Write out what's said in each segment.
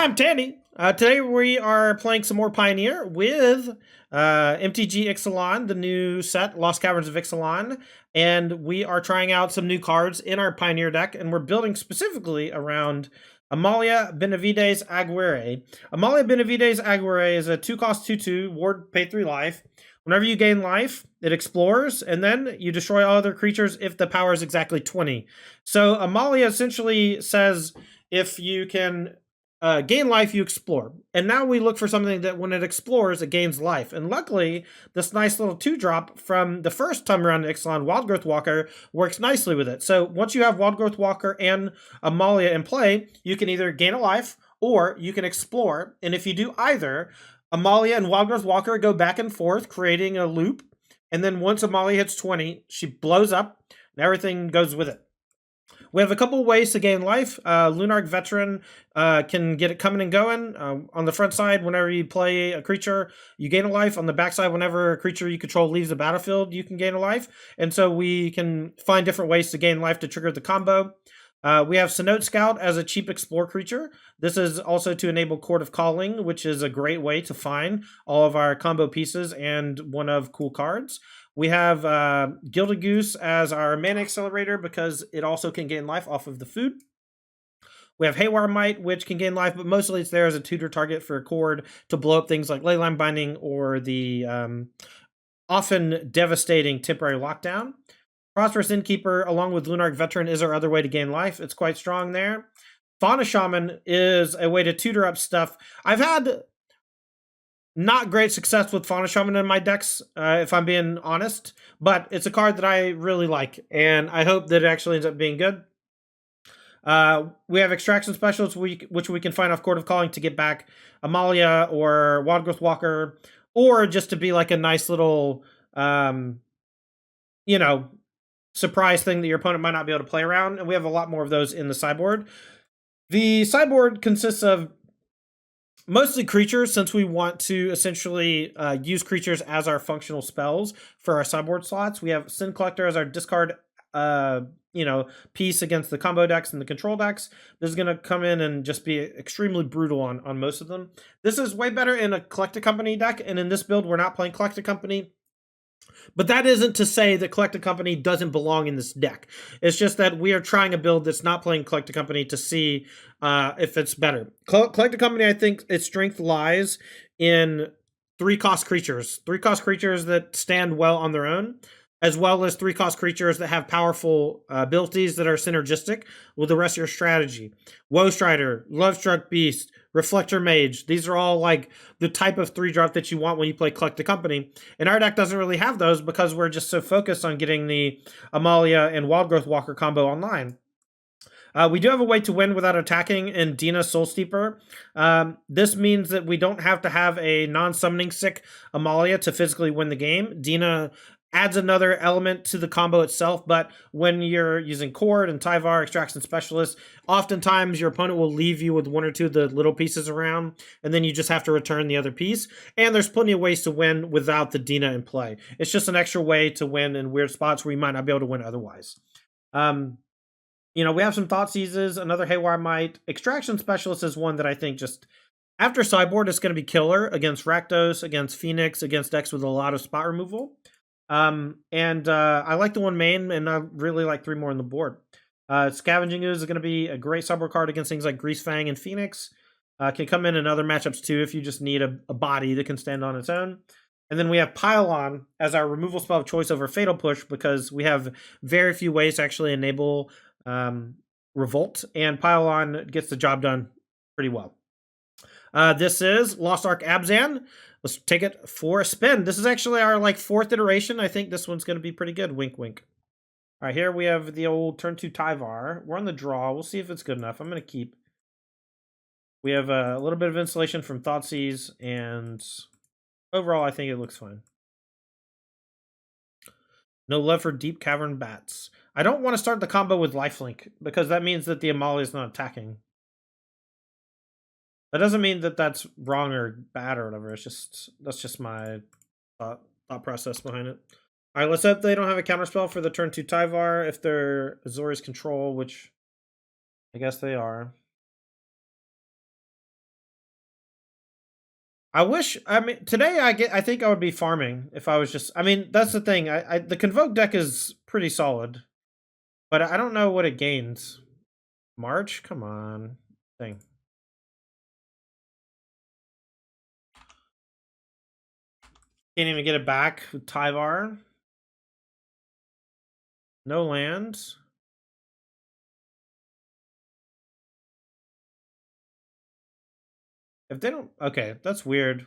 Hi, I'm Tandy. Today we are playing some more Pioneer with MTG Ixalan, the new set, Lost Caverns of Ixalan, and we are trying out some new cards in our Pioneer deck, and we're building specifically around Amalia Benavides Aguirre. Amalia Benavides Aguirre is a 2-cost 2/2, ward, pay 3 life. Whenever you gain life, it explores, and then you destroy all other creatures if the power is exactly 20. So Amalia essentially says if you can gain life, you explore. And now we look for something that when it explores, it gains life. And luckily, this nice little 2-drop from the first time around Ixalan, Wild Growth Walker, works nicely with it. So once you have Wild Growth Walker and Amalia in play, you can either gain a life or you can explore. And if you do either, Amalia and Wild Growth Walker go back and forth, creating a loop. And then once Amalia hits 20, she blows up and everything goes with it. We have a couple ways to gain life. Lunark Veteran can get it coming and going. On the front side, whenever you play a creature, you gain a life. On the back side, whenever a creature you control leaves the battlefield, you can gain a life. And so we can find different ways to gain life to trigger the combo. We have Cenote Scout as a cheap explore creature. This is also to enable Court of Calling, which is a great way to find all of our combo pieces and one of cool cards. We have Gilded Goose as our mana accelerator because it also can gain life off of the food. We have Haywire Might, which can gain life, but mostly it's there as a tutor target for a cord to blow up things like Leyline Binding or the often devastating Temporary Lockdown. Prosperous Innkeeper, along with Lunark Veteran, is our other way to gain life. It's quite strong there. Fauna Shaman is a way to tutor up stuff. I've had not great success with Fauna Shaman in my decks, if I'm being honest, but it's a card that I really like, and I hope that it actually ends up being good. We have Extraction Specialists, which we can find off Court of Calling to get back Amalia or Wild Growth Walker, or just to be like a nice little, surprise thing that your opponent might not be able to play around, and we have a lot more of those in the sideboard. The sideboard consists of mostly creatures, since we want to essentially use creatures as our functional spells for our sideboard slots. We have Sin Collector as our discard piece against the combo decks and the control decks. This is going to come in and just be extremely brutal on most of them. This is way better in a Collect a Company deck, and in this build, we're not playing Collect a Company. But that isn't to say that Collect a Company doesn't belong in this deck. It's just that we are trying a build that's not playing Collect a Company to see if it's better. Collect a Company, I think its strength lies in 3-cost creatures. 3-cost creatures that stand well on their own, as well as 3-cost creatures that have powerful abilities that are synergistic with the rest of your strategy. Woe Strider, Lovestruck Beast, Reflector Mage. These are all like the type of 3-drop that you want when you play Collect a Company. And our deck doesn't really have those because we're just so focused on getting the Amalia and Wild Growth Walker combo online. We do have a way to win without attacking in Dina Soul Steeper. This means that we don't have to have a non-summoning sick Amalia to physically win the game. Dina adds another element to the combo itself, but when you're using Cord and Tyvar, Extraction Specialist, oftentimes your opponent will leave you with 1 or 2 of the little pieces around, and then you just have to return the other piece. And there's plenty of ways to win without the Dina in play. It's just an extra way to win in weird spots where you might not be able to win otherwise. We have some Thoughtseizes, another Haywire Might. Extraction Specialist is one that I think just after sideboard, it's going to be killer against Rakdos, against Phoenix, against decks with a lot of spot removal. I like the 1 main, and I really like 3 more on the board. Scavenging Ooze is going to be a great sideboard card against things like Greasefang and Phoenix. Can come in other matchups too if you just need a body that can stand on its own. And then we have Pile-On as our removal spell of choice over Fatal Push because we have very few ways to actually enable Revolt, and Pile-On gets the job done pretty well. This is Lost Ark Abzan. Let's take it for a spin. This is actually our 4th iteration. I think this one's going to be pretty good. Wink, wink. All right, here we have the old turn 2 Tyvar. We're on the draw. We'll see if it's good enough. I'm going to keep. We have a little bit of insulation from Thoughtseize, and overall, I think it looks fine. No love for Deep Cavern Bats. I don't want to start the combo with Lifelink because that means that the Amalia is not attacking. That doesn't mean that that's wrong or bad or whatever. That's just my thought process behind it. All right, let's hope they don't have a counterspell for the turn 2 Tyvar if they're Azorius control, which I guess they are. I wish. I mean, today I think I would be farming if I was just. I mean, that's the thing. The Convoke deck is pretty solid, but I don't know what it gains. March, come on, thing. Can't even get it back with Tyvar. No lands. If they don't, okay, that's weird.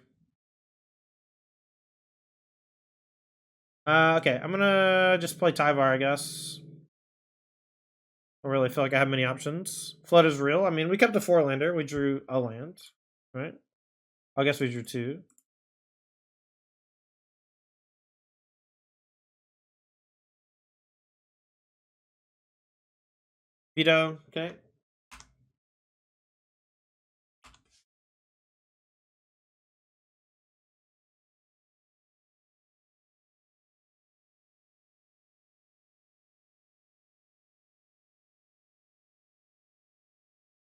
Okay, I'm gonna just play Tyvar, I guess. I don't really feel like I have many options. Flood is real. I mean, we kept a 4-lander. We drew a land, right? I guess we drew 2. Veto, okay.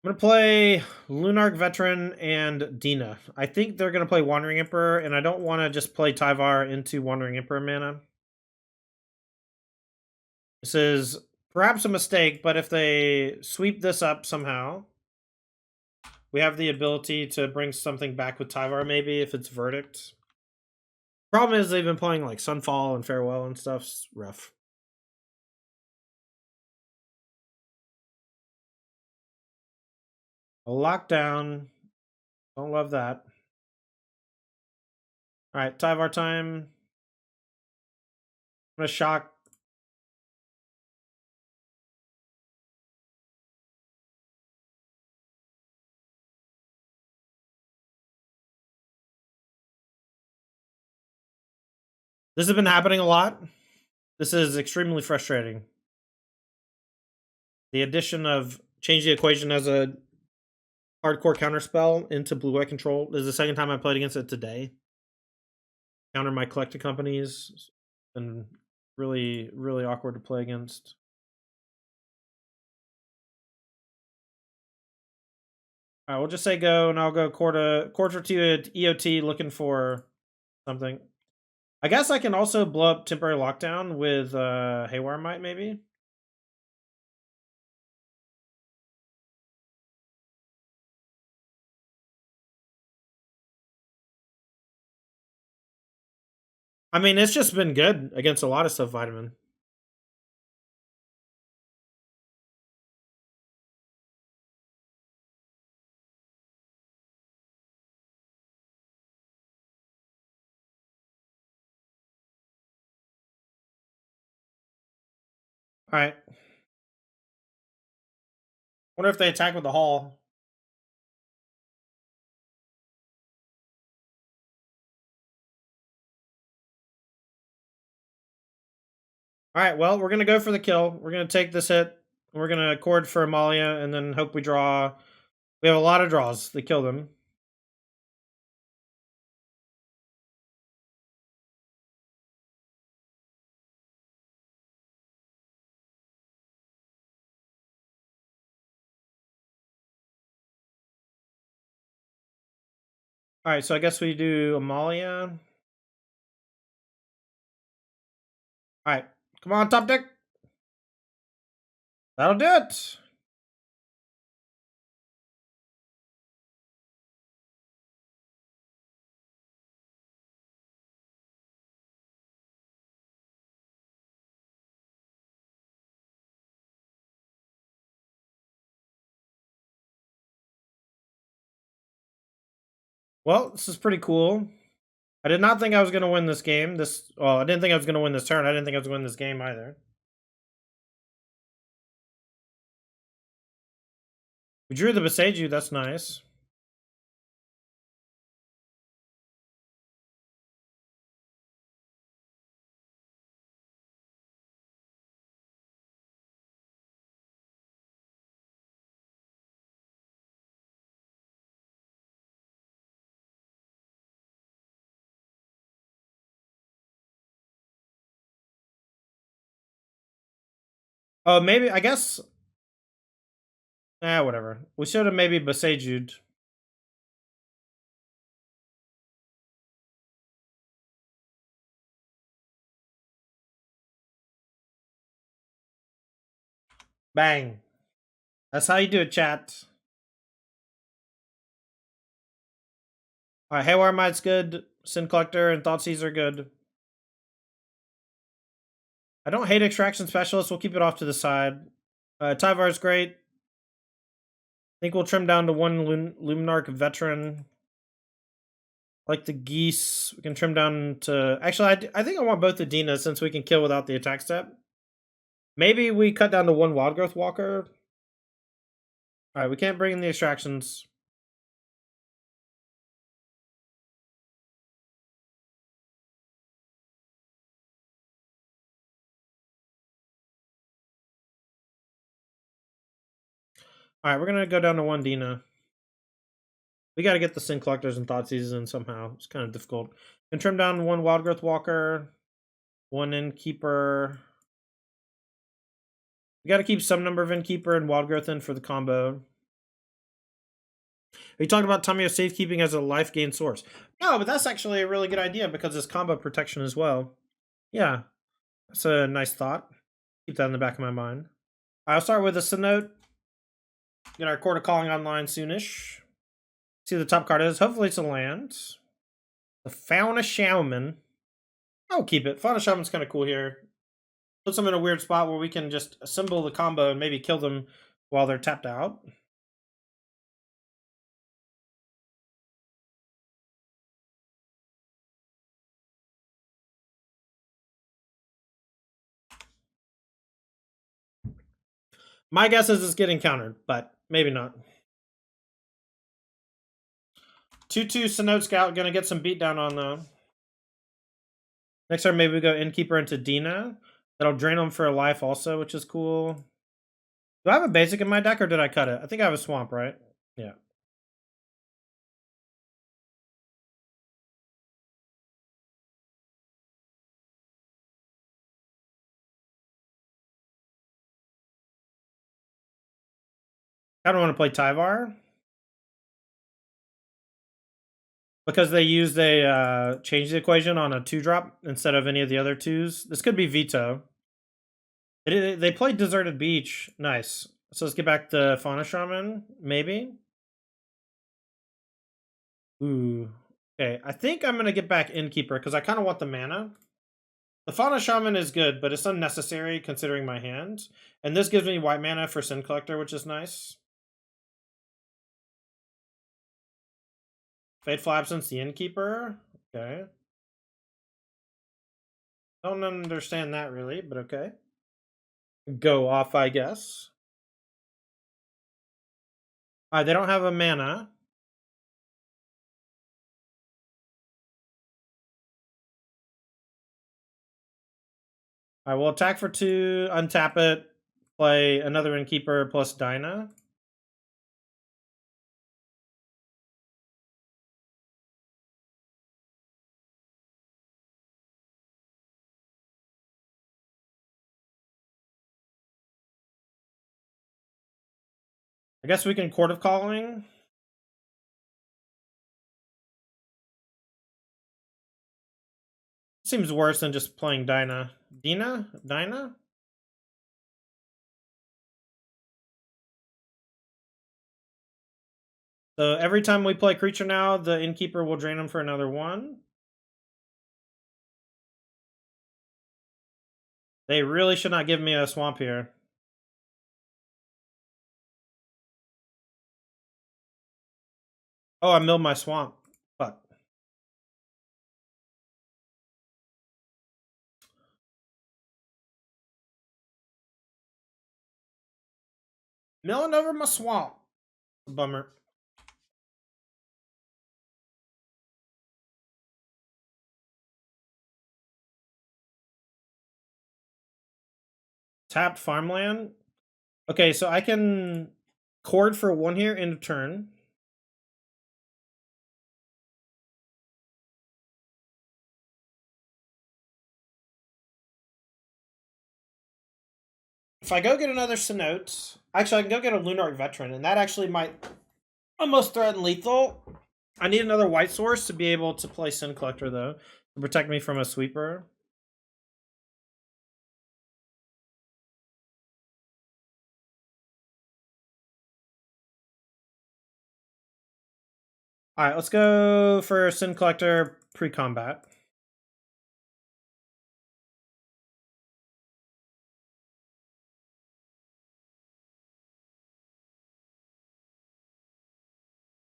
I'm gonna play Lunark Veteran and Dina. I think they're gonna play Wandering Emperor, and I don't want to just play Tyvar into Wandering Emperor mana. This is perhaps a mistake, but if they sweep this up somehow, we have the ability to bring something back with Tyvar, maybe, if it's Verdict. Problem is, they've been playing like Sunfall and Farewell and stuff. It's rough. A lockdown. Don't love that. All right, Tyvar time. I'm gonna shock. This has been happening a lot. This is extremely frustrating. The addition of change the equation as a hardcore counterspell into blue white control. This is the second time I played against it today. Counter my collected companies. And really, really awkward to play against. All right, we'll just say go, and I'll go quarter to at EOT looking for something. I guess I can also blow up temporary lockdown with Haywire Might, maybe. I mean, it's just been good against a lot of stuff, Vitamin. All right. Wonder if they attack with the Hall. All right, well, we're going to go for the kill. We're going to take this hit. We're going to accord for Amalia and then hope we draw. We have a lot of draws. They kill them. All right, so I guess we do Amalia. All right, come on, top deck. That'll do it. Well, this is pretty cool. I did not think I was going to win this game. Well, I didn't think I was going to win this turn. I didn't think I was going to win this game either. We drew the Beseiju. That's nice. Oh, maybe, I guess. Whatever. We should have maybe Beseju'd. Bang. That's how you do it, chat. All right, Haywire Mite's good. Sin Collector and Thoughtseize are good. I don't hate Extraction Specialist. We'll keep it off to the side. Tyvar's great. I think we'll trim down to one Luminarch Veteran. Like the Geese, we can trim down to... Actually, I think I want both the Dinas since we can kill without the attack step. Maybe we cut down to one Wild Growth Walker. Alright, we can't bring in the Extractions. Alright, we're gonna go down to one Dina. We gotta get the Sin Collectors and Thoughtseizes in somehow. It's kind of difficult. And trim down one Wild Growth Walker, one Innkeeper. We gotta keep some number of Innkeeper and Wild Growth in for the combo. Are you talking about Tamio safekeeping as a life gain source? No, but that's actually a really good idea because it's combo protection as well. Yeah, that's a nice thought. Keep that in the back of my mind. I'll start with a Synote. Get our Court of Calling online soonish. See what the top card is. Hopefully it's a land. The Fauna Shaman. I'll keep it. Fauna Shaman's kind of cool here. Puts them in a weird spot where we can just assemble the combo and maybe kill them while they're tapped out. My guess is it's getting countered, but maybe not. 2/2 Synote Scout, gonna get some beatdown on though. Next turn, maybe we go Innkeeper into Dina. That'll drain them for a life also, which is cool. Do I have a basic in my deck or did I cut it? I think I have a Swamp, right? Yeah. I don't want to play Tyvar. Because they used a change the equation on a 2-drop instead of any of the other 2s. This could be Veto. They played Deserted Beach. Nice. So let's get back to Fauna Shaman, maybe. Ooh. Okay, I think I'm going to get back Innkeeper because I kind of want the mana. The Fauna Shaman is good, but it's unnecessary considering my hand. And this gives me white mana for Sin Collector, which is nice. Fateful Absence, the Innkeeper. Okay. Don't understand that really, but okay. Go off, I guess. They don't have a mana. I will attack for 2, untap it, play another Innkeeper plus Dinah. I guess we can Court of Calling. Seems worse than just playing Dinah. Dinah? So every time we play creature now, the Innkeeper will drain them for another 1. They really should not give me a Swamp here. Oh, I milled my Swamp. Fuck. Milling over my Swamp. Bummer. Tapped farmland. Okay, so I can Cord for 1 here in a turn. If I go get another Synote, actually I can go get a Lunarch Veteran, and that actually might almost threaten lethal. I need another white source to be able to play Sin Collector though, to protect me from a sweeper. All right, let's go for Sin Collector pre-combat.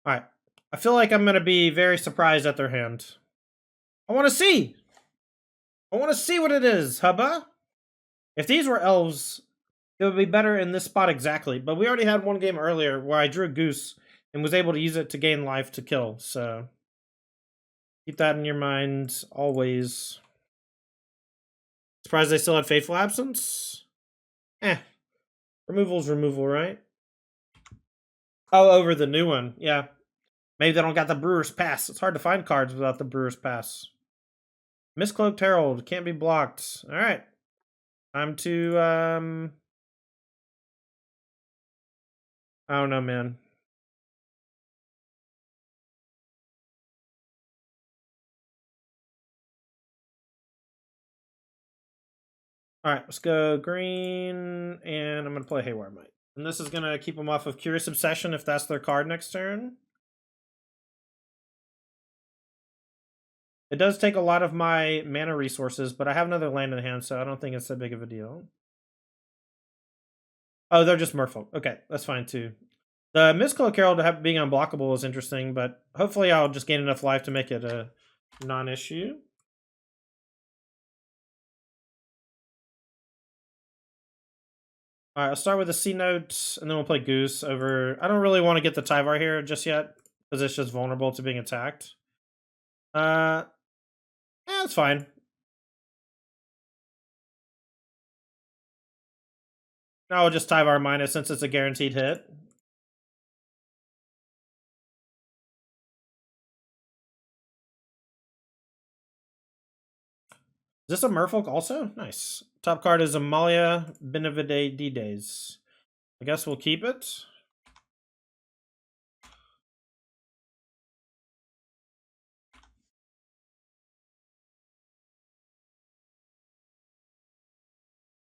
All right. I feel like I'm going to be very surprised at their hand. I want to see. I want to see what it is, hubba. If these were elves, it would be better in this spot exactly. But we already had one game earlier where I drew a goose and was able to use it to gain life to kill. So keep that in your mind always. Surprised they still had Faithful Absence? Removal's removal, right? Oh, over the new one. Yeah. Maybe they don't got the Brewer's Pass. It's hard to find cards without the Brewer's Pass. Miscloaked Herald. Can't be blocked. Alright. Time to, I don't know, man. Alright, let's go green, and I'm going to play Haywire Might. And this is going to keep them off of Curious Obsession if that's their card next turn. It does take a lot of my mana resources, but I have another land in hand, so I don't think it's that big of a deal. Oh, they're just Merfolk. Okay, that's fine too. The Miscloak Herald being unblockable is interesting, but hopefully I'll just gain enough life to make it a non-issue. Alright, I'll start with a C note, and then we'll play Goose over... I don't really want to get the Tyvar here just yet, because it's just vulnerable to being attacked. Yeah, it's fine. Now we'll just Tyvar minus since it's a guaranteed hit. Is this a Merfolk also? Nice. Top card is Amalia Benevide D-Days. I guess we'll keep it.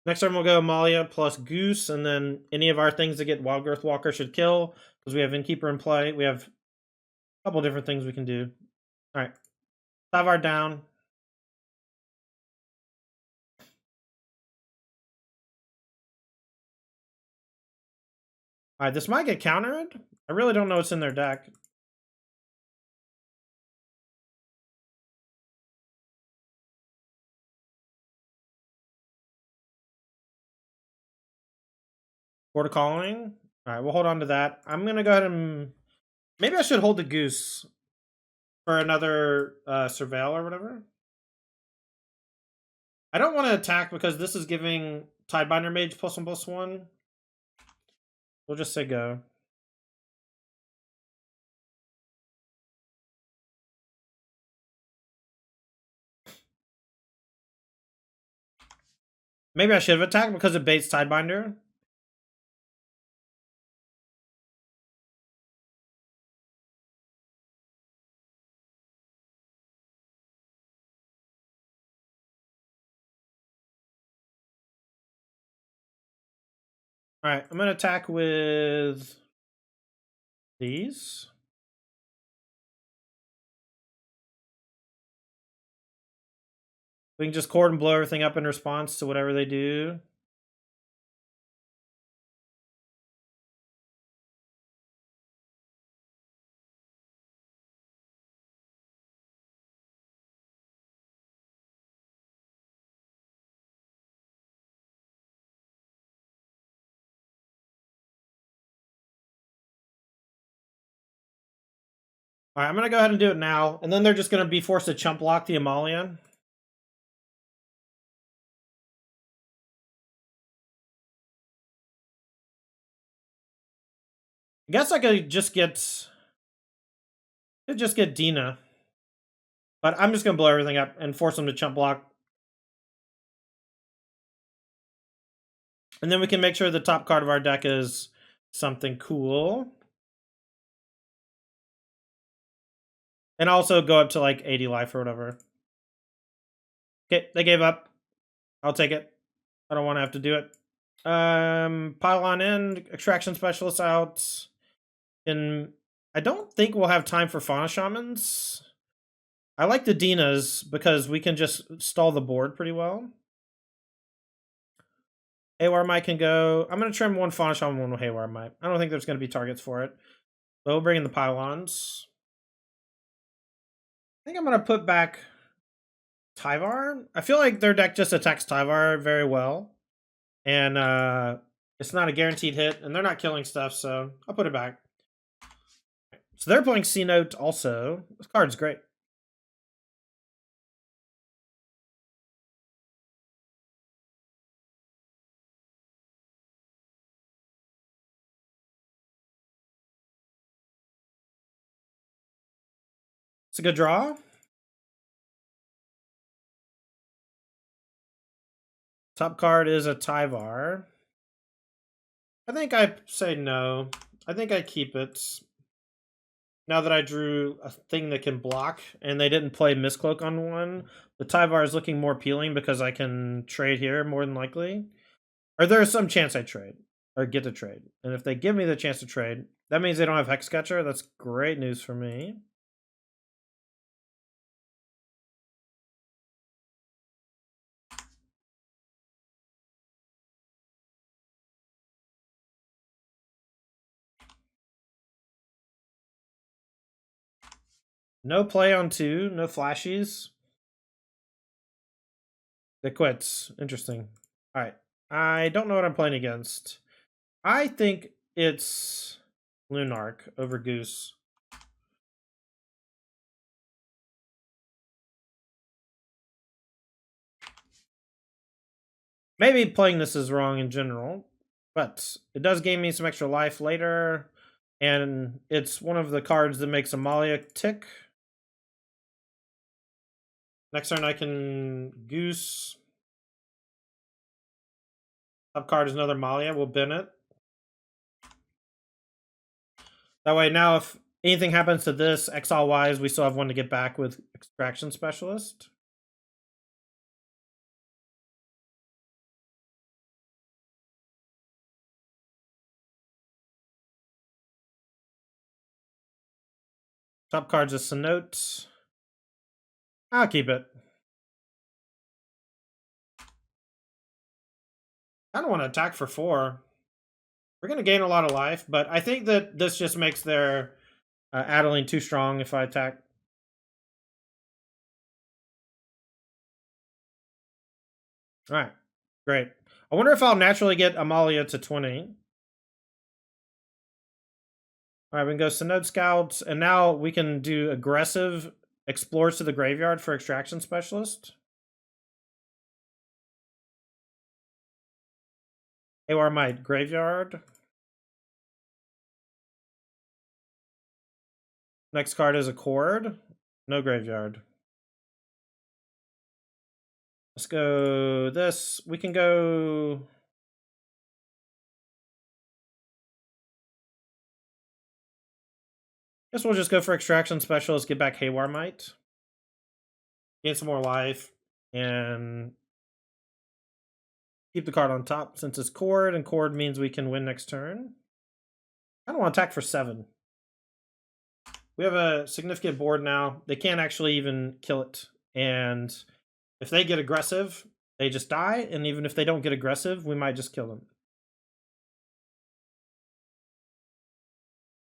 Next turn we'll go Amalia plus Goose, and then any of our things that get Wild Growth Walker should kill, because we have Innkeeper in play. We have a couple different things we can do. Alright. Tyvar down. Alright, this might get countered. I really don't know what's in their deck. Border Calling. Alright, we'll hold on to that. I'm going to go ahead and... Maybe I should hold the Goose for another Surveil or whatever. I don't want to attack because this is giving Tidebinder Mage +1/+1. We'll just say go. Maybe I should have attacked because it baits Tidebinder. Alright, I'm going to attack with these. We can just cord and blow everything up in response to whatever they do. Alright, I'm going to go ahead and do it now, and then they're just going to be forced to chump block the Amalia. I guess I could just get Dina. But I'm just going to blow everything up and force them to chump block. And then we can make sure the top card of our deck is something cool. And also go up to like 80 life or whatever. Okay, they gave up. I'll take it. I don't want to have to do it. Pylon in, Extraction Specialist out. And I don't think we'll have time for Fauna Shamans. I like the Dinas because we can just stall the board pretty well. Haywire Mite can go. I'm going to trim one Fauna Shaman, one Haywire Mite. I don't think there's going to be targets for it. But we'll bring in the pylons. I think I'm going to put back Tyvar. I feel like their deck just attacks Tyvar very well. And it's not a guaranteed hit, and they're not killing stuff, so I'll put it back. So they're playing C-Note also. This card's great. It's a good draw. Top card is a Tyvar. I think I say no. I think I keep it. Now that I drew a thing that can block, and they didn't play Mistcloak on one, the Tyvar is looking more appealing because I can trade here more than likely. Or there's some chance I trade, or get to trade. And if they give me the chance to trade, that means they don't have Hexcatcher. That's great news for me. No play on 2, no flashies. They quits. Interesting. All right. I don't know what I'm playing against. I think it's Lunark over Goose. Maybe playing this is wrong in general, but it does gain me some extra life later, and it's one of the cards that makes Amalia tick. Next turn I can Goose. Top card is another Malia. We'll bin it. That way now if anything happens to this, exile-wise, we still have one to get back with Extraction Specialist. Top card's a Cenote. I'll keep it. I don't want to attack for 4. We're going to gain a lot of life, but I think that this just makes their Adeline too strong if I attack. All right, great. I wonder if I'll naturally get Amalia to 20. All right, we can go Synode Scouts, and now we can do aggressive explores to the graveyard for Extraction Specialist. Haywire Mite, graveyard. Next card is a Chord. No graveyard. Let's go this. We can go... Guess we'll just go for Extraction Specialist, get back Haywire Mite. Gain some more life, and keep the card on top since it's Chord, and Chord means we can win next turn. I don't want to attack for 7. We have a significant board now. They can't actually even kill it. And if they get aggressive, they just die. And even if they don't get aggressive, we might just kill them.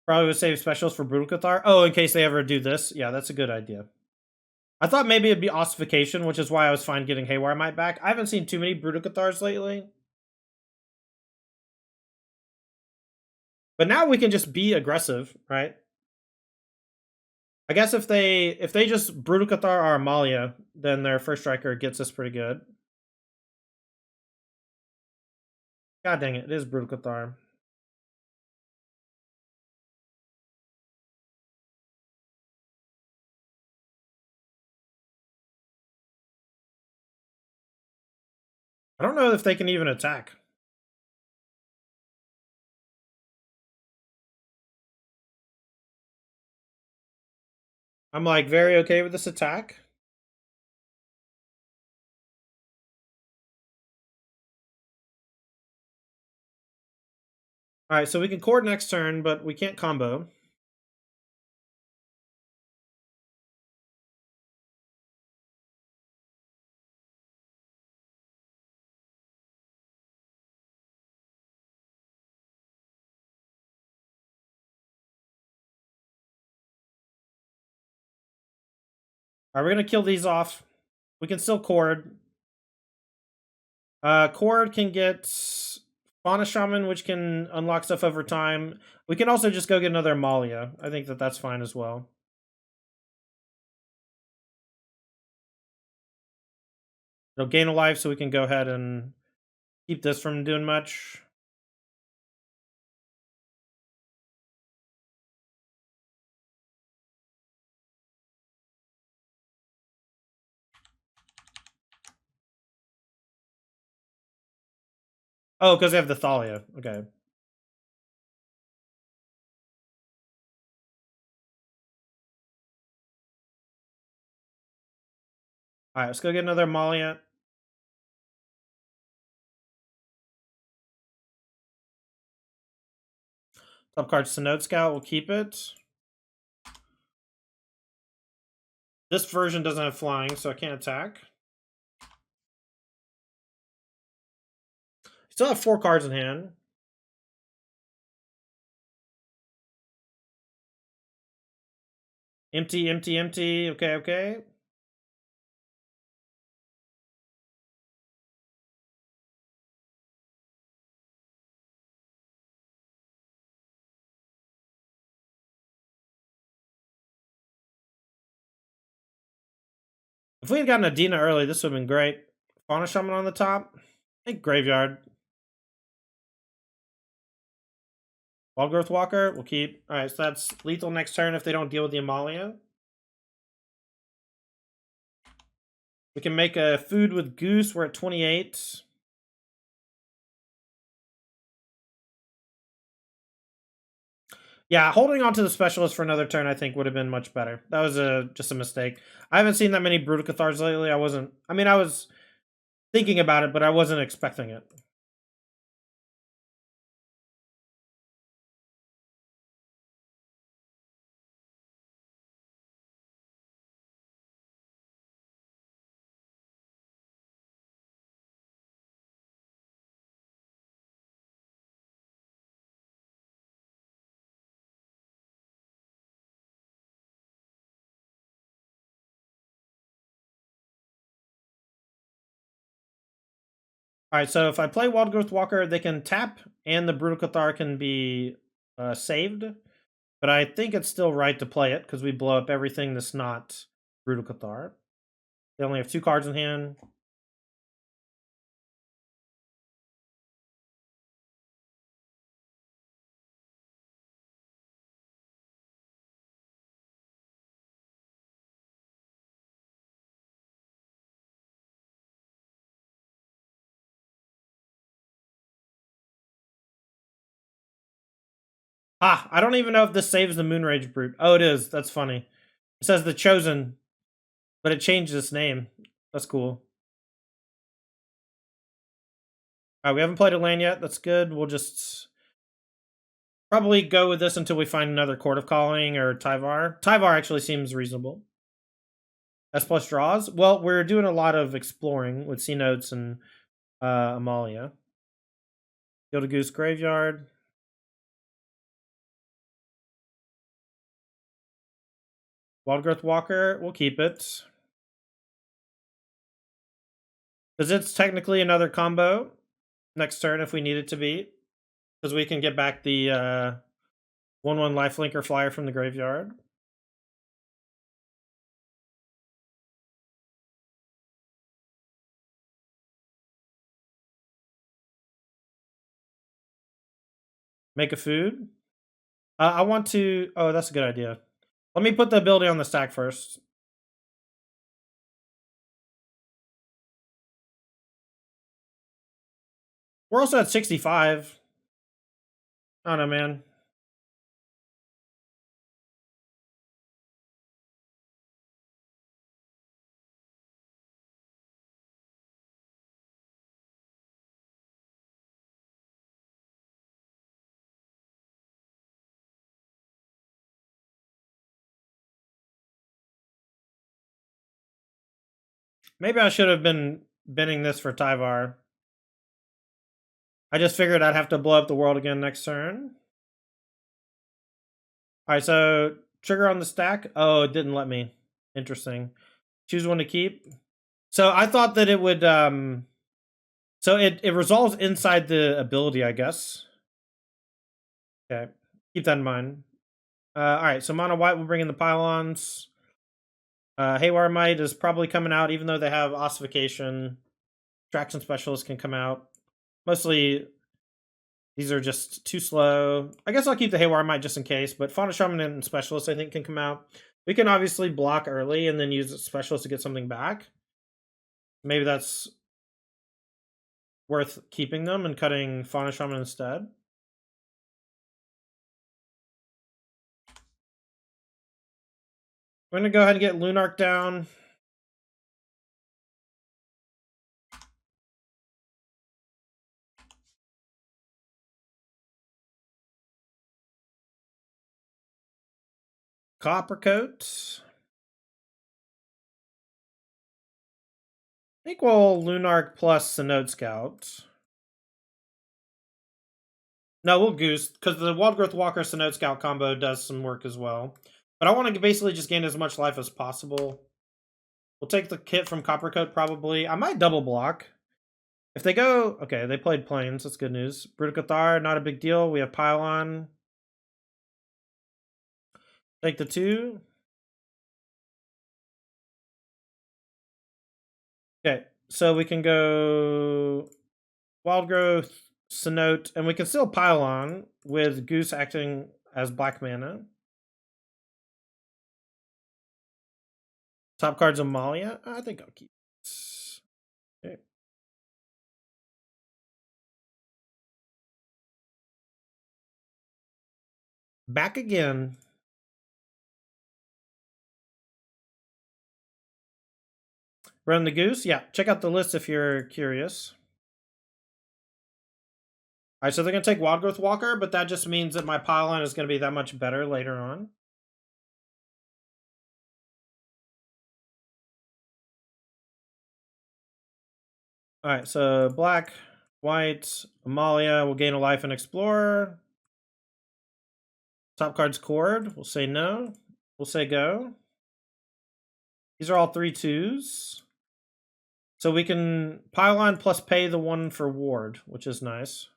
Probably would save specials for Brutal Cathar. Oh, in case they ever do this. Yeah, that's a good idea. I thought maybe it'd be Ossification, which is why I was fine getting Haywire Mite back. I haven't seen too many Brutal Cathars lately. But now we can just be aggressive, right? I guess if they just Brutal Cathar or Amalia, then their first striker gets us pretty good. God dang it, it is Brutal Cathar. I don't know if they can even attack. I'm like very okay with this attack. All right, so we can Chord next turn, but we can't combo. Alright, we're gonna kill these off. We can still Cord. Cord can get Fauna Shaman, which can unlock stuff over time. We can also just go get another Amalia. I think that that's fine as well. It'll gain a life, so we can go ahead and keep this from doing much. Oh, because they have the Thalia. Okay. Alright, let's go get another Amalia. Top card Synode Scout, we'll keep it. This version doesn't have flying, so I can't attack. Still have 4 cards in hand. Empty, empty, empty. Okay, okay. If we had gotten Adina early, this would have been great. Fauna Shaman on the top. I think Graveyard. Wild Growth Walker, we'll keep. Alright, so that's lethal next turn if they don't deal with the Amalia. We can make a food with Goose. We're at 28. Yeah, holding on to the Specialist for another turn I think would have been much better. That was just a mistake. I haven't seen that many Brutal Cathars lately. I was thinking about it, but I wasn't expecting it. Alright, so if I play Wild Growth Walker, they can tap and the Brutal Cathar can be saved. But I think it's still right to play it because we blow up everything that's not Brutal Cathar. They only have 2 cards in hand. Ah, I don't even know if this saves the Moonrage Brute. Oh, it is. That's funny. It says the Chosen, but it changed its name. That's cool. Alright, we haven't played a land yet. That's good. We'll just probably go with this until we find another Court of Calling or Tyvar. Tyvar actually seems reasonable. S plus draws. Well, we're doing a lot of exploring with C Notes and Amalia. Go to Goose Graveyard. Wild Growth Walker, we'll keep it. Because it's technically another combo next turn if we need it to be. Because we can get back the 1/1 Lifelinker Flyer from the graveyard. Make a food. I want to... Oh, that's a good idea. Let me put the ability on the stack first. We're also at 65. I don't know, man. Maybe I should have been binning this for Tyvar. I just figured I'd have to blow up the world again next turn. Alright, so trigger on the stack. Oh, it didn't let me. Interesting. Choose one to keep. So I thought that it would so it resolves inside the ability, I guess. Okay. Keep that in mind. Alright, so mono white will bring in the pylons. Haywire Might is probably coming out, even though they have ossification. Traction Specialist can come out. Mostly these are just too slow. I guess I'll keep the Haywire Might just in case, but Fauna Shaman and Specialist I think can come out. We can obviously block early and then use a Specialist to get something back. Maybe that's worth keeping them and cutting Fauna Shaman instead. We're going to go ahead and get Lunark down. Coppercoat. I think we'll Lunark plus the Node Scout. No, we'll Goose, because the Wild Growth Walker Sinode Scout combo does some work as well. But I want to basically just gain as much life as possible. We'll take the kit from Coppercoat, probably. I might double block. If they go... Okay, they played Plains. That's good news. Brutocathar, not a big deal. We have Pylon. Take the 2. Okay, so we can go... Wild Growth, Sinnoh, and we can still Pylon with Goose acting as black mana. Top card's Amalia. I think I'll keep this. Okay. Back again. Run the Goose? Yeah, check out the list if you're curious. Alright, so they're going to take Wild Growth Walker, but that just means that my Pylon is going to be that much better later on. Alright, so black, white, Amalia will gain a life and Explorer. Top card's Cord. We'll say no. We'll say go. These are all 3/2s. So we can Pylon plus pay the 1 for Ward, which is nice.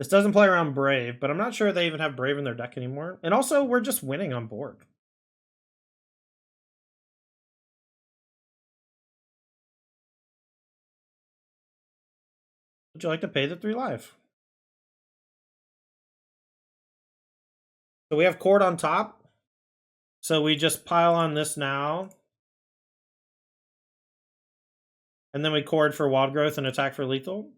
This doesn't play around Brave, but I'm not sure they even have Brave in their deck anymore. And also, we're just winning on board. Would you like to pay the 3 life? So we have Cord on top. So we just pile on this now. And then we Cord for Wild Growth and attack for lethal.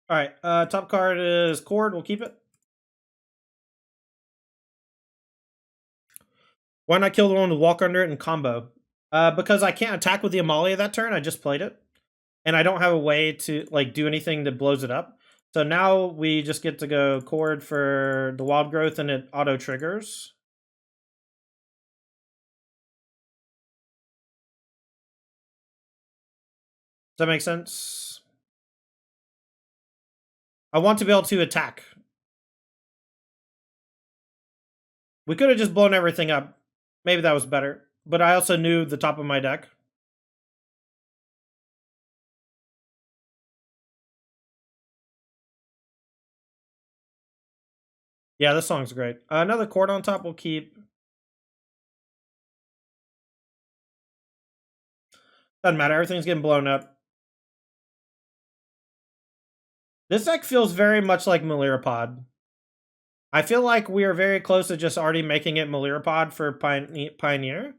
Alright, top card is Cord. We'll keep it. Why not kill the one with Walk Under it and combo? Because I can't attack with the Amalia that turn. I just played it. And I don't have a way to like do anything that blows it up. So now we just get to go Cord for the Wild Growth and it auto triggers. Does that make sense? I want to be able to attack. We could have just blown everything up. Maybe that was better. But I also knew the top of my deck. Yeah, this song's great. Another Cord on top we'll keep. Doesn't matter. Everything's getting blown up. This deck feels very much like Melirapod. I feel like we are very close to just already making it Melirapod for Pioneer.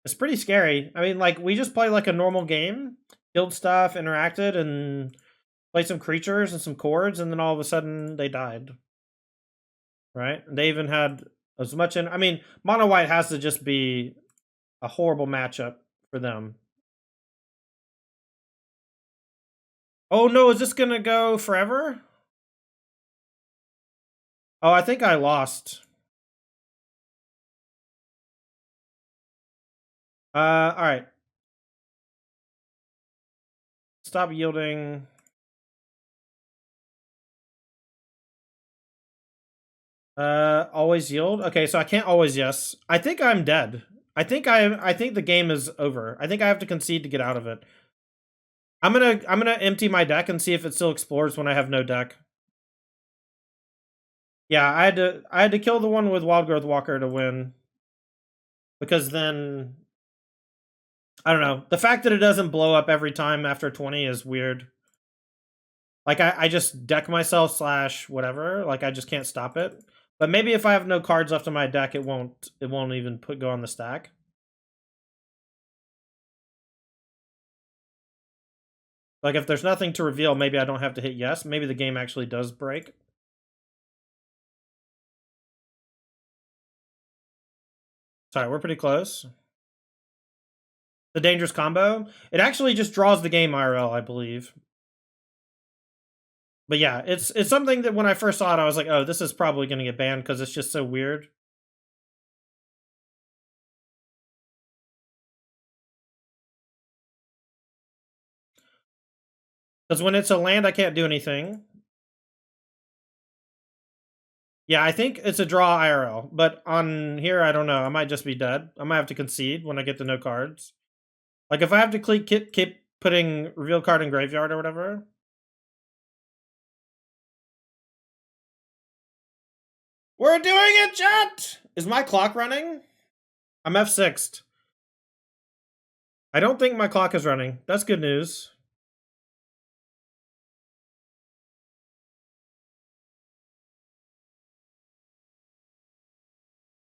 It's pretty scary. I mean, like, we just played like a normal game, killed stuff, interacted, and played some creatures and some chords, and then all of a sudden they died. Right? And they even had as much in... I mean, Mono White has to just be a horrible matchup for them. Oh no, is this gonna go forever? Oh, I think I lost. All right. Stop yielding. Always yield. Okay, so I can't always yes. I think I'm dead. I think the game is over. I think I have to concede to get out of it. I'm gonna empty my deck and see if it still explores when I have no deck. Yeah, I had to kill the one with Wild Growth Walker to win. Because then I don't know. The fact that it doesn't blow up every time after 20 is weird. Like I just deck myself / whatever. Like I just can't stop it. But maybe if I have no cards left in my deck, it won't even go on the stack. Like if there's nothing to reveal, maybe I don't have to hit yes. Maybe the game actually does break. Sorry, we're pretty close. The dangerous combo. It actually just draws the game IRL, I believe. But yeah, it's something that when I first saw it, I was like, oh, this is probably going to get banned because it's just so weird. Because when it's a land, I can't do anything. Yeah, I think it's a draw IRL. But on here, I don't know. I might just be dead. I might have to concede when I get to no cards. Like if I have to keep putting reveal card in graveyard or whatever. We're doing it, chat! Is my clock running? I'm F6'd. I don't think my clock is running. That's good news.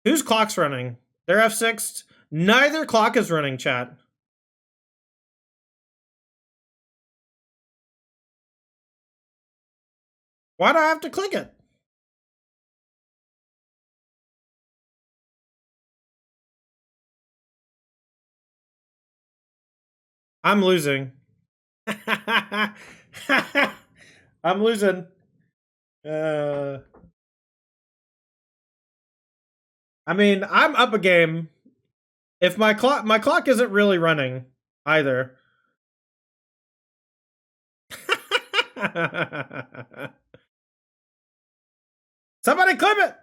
Whose clock's running? They're F6'd. Neither clock is running, chat. Why do I have to click it? I'm losing. I'm losing. I mean, I'm up a game. If my clock isn't really running either. Somebody clip it.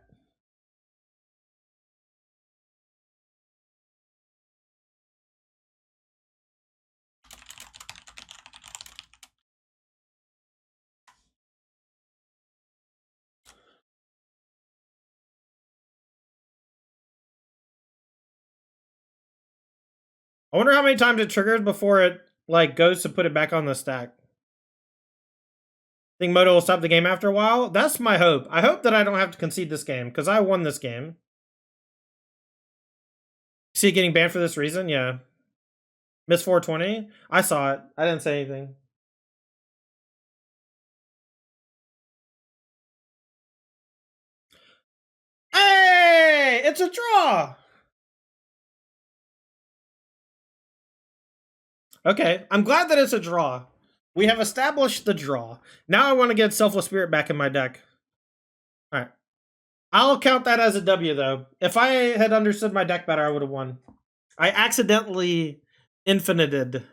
I wonder how many times it triggers before it like goes to put it back on the stack. Think Moto will stop the game after a while? That's my hope. I hope that I don't have to concede this game, because I won this game. See it getting banned for this reason? Yeah. Miss 420? I saw it. I didn't say anything. Hey! It's a draw! Okay, I'm glad that it's a draw. We have established the draw. Now I want to get Selfless Spirit back in my deck. All right. I'll count that as a W, though. If I had understood my deck better, I would have won. I accidentally infinited.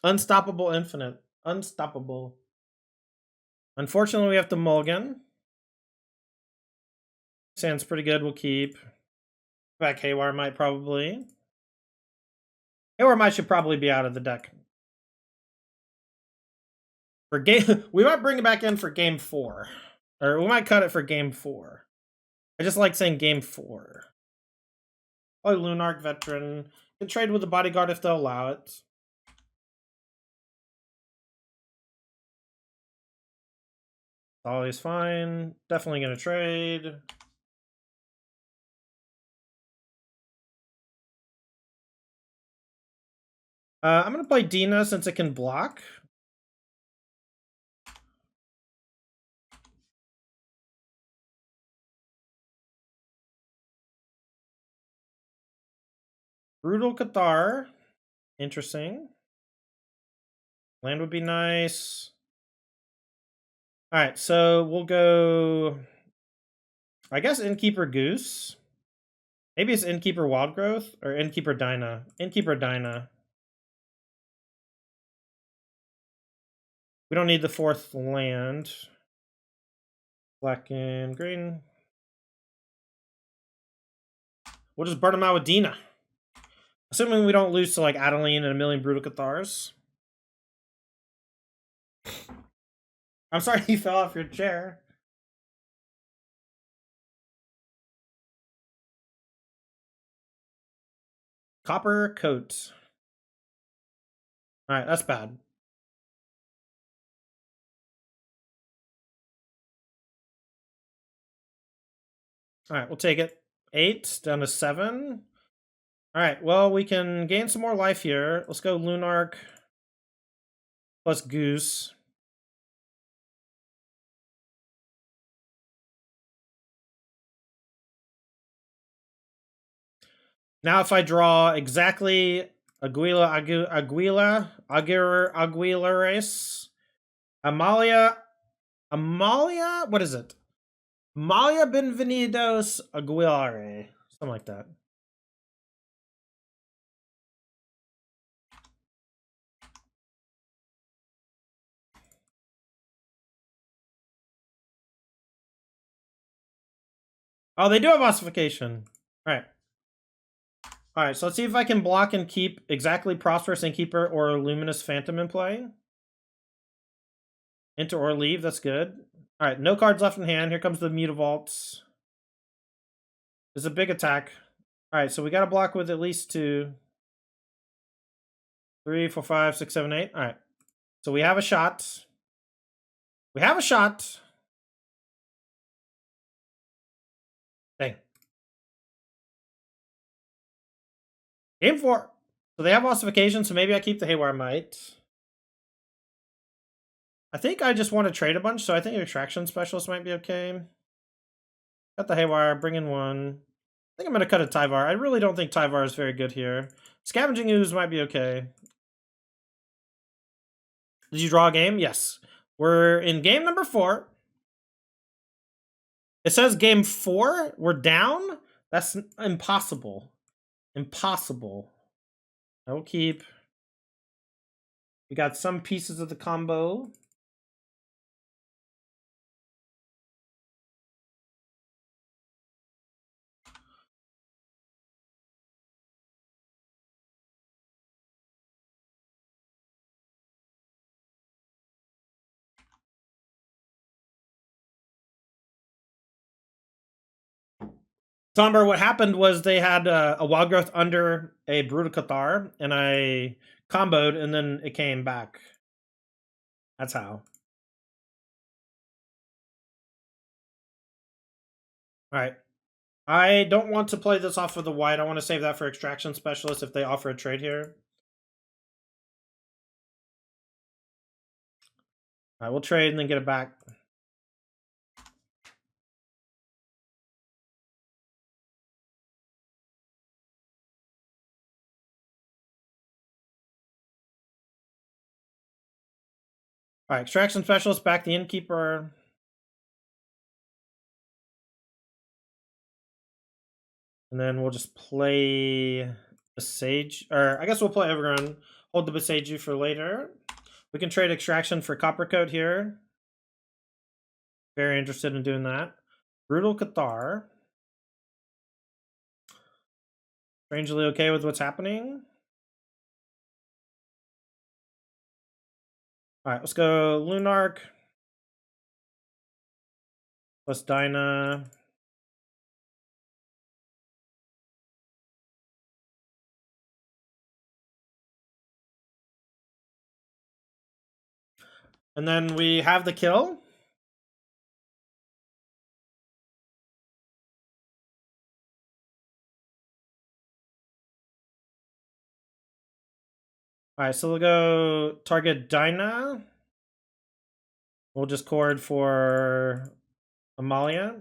Unstoppable infinite. Unstoppable. Unfortunately, we have to mulligan. Sounds pretty good. We'll keep. Back Haywire might probably. Haywire might should probably be out of the deck. For game, we might bring it back in for game 4. Or we might cut it for game 4. I just like saying game 4. Oh, Lunark Veteran. Can trade with the Bodyguard if they'll allow it. Always fine. Definitely going to trade. I'm going to play Dina since it can block. Brutal Cathar. Interesting. Land would be nice. All right, so we'll go, I guess, Innkeeper Goose. Maybe it's Innkeeper Wild Growth or Innkeeper Dinah. Innkeeper Dinah. We don't need the 4th land. Black and green. We'll just burn them out with Dina. Assuming we don't lose to like Adeline and a million Brutal Cathars. I'm sorry you fell off your chair. Copper coat. Alright, that's bad. Alright, we'll take it. 8 down to 7. Alright, well, we can gain some more life here. Let's go Lunark plus Goose. Now if I draw exactly Aguilares, Amalia, what is it? Amalia Benvenidos Aguilare, something like that. Oh, they do have ossification. All right, so let's see if I can block and keep exactly Prosperous Innkeeper or Luminous Phantom in play. Enter or leave, that's good. All right, no cards left in hand. Here comes the Mutavaults. It's a big attack. All right, so we got to block with at least 2, 3, 4, 5, 6, 7, 8. All right, so we have a shot. We have a shot. Dang. Game 4. So they have ossification, so maybe I keep the Haywire Might. I think I just want to trade a bunch, so I think Extraction Specialist might be okay. Cut the Haywire, bring in 1. I think I'm going to cut a Tyvar. I really don't think Tyvar is very good here. Scavenging Ooze might be okay. Did you draw a game? Yes. We're in game number 4. It says game 4. We're down? That's impossible. Impossible. I will keep. We got some pieces of the combo. Somber, what happened was they had a Wild Growth under a Brutal Cathar, and I comboed, and then it came back. That's how. Alright. I don't want to play this off of the white. I want to save that for Extraction Specialist if they offer a trade here. Alright, we'll trade and then get it back. Alright, Extraction Specialist, back the Innkeeper. And then we'll just play Besage, or I guess we'll play Evergrande. Hold the Besage for later. We can trade Extraction for Copper Coat here. Very interested in doing that. Brutal Cathar. Strangely okay with what's happening. Alright, let's go Lunark. Plus Dinah. And then we have the kill. Alright, so we'll go target Dinah. We'll just cord for Amalia.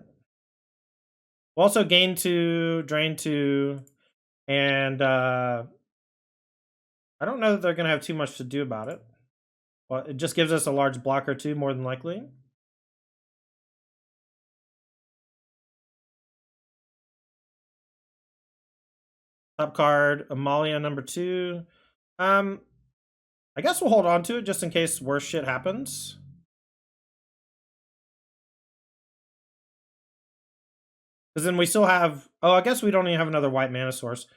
We'll also gain 2, drain 2, and I don't know that they're going to have too much to do about it. Well, it just gives us a large blocker too, more than likely. Top card, Amalia number 2. I guess we'll hold on to it just in case worse shit happens. Because then we still have... Oh, I guess we don't even have another white mana source.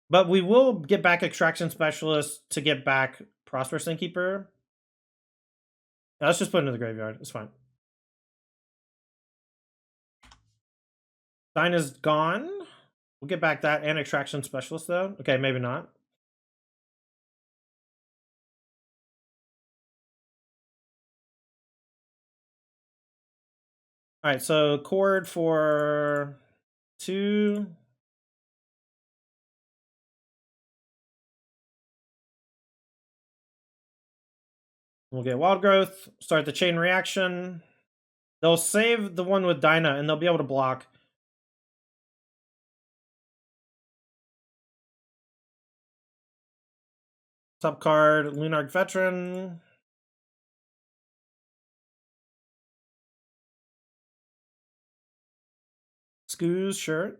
But we will get back Extraction Specialist to get back Prosperous Innkeeper. Yeah, let's just put it into the graveyard. It's fine. Dinah's gone. We'll get back that and Extraction Specialist, though. Okay, maybe not. All right, so Chord for 2. We'll get Wild Growth, start the chain reaction. They'll save the one with Dinah, and they'll be able to block. Top card, Lunark Veteran. Scoos, sure.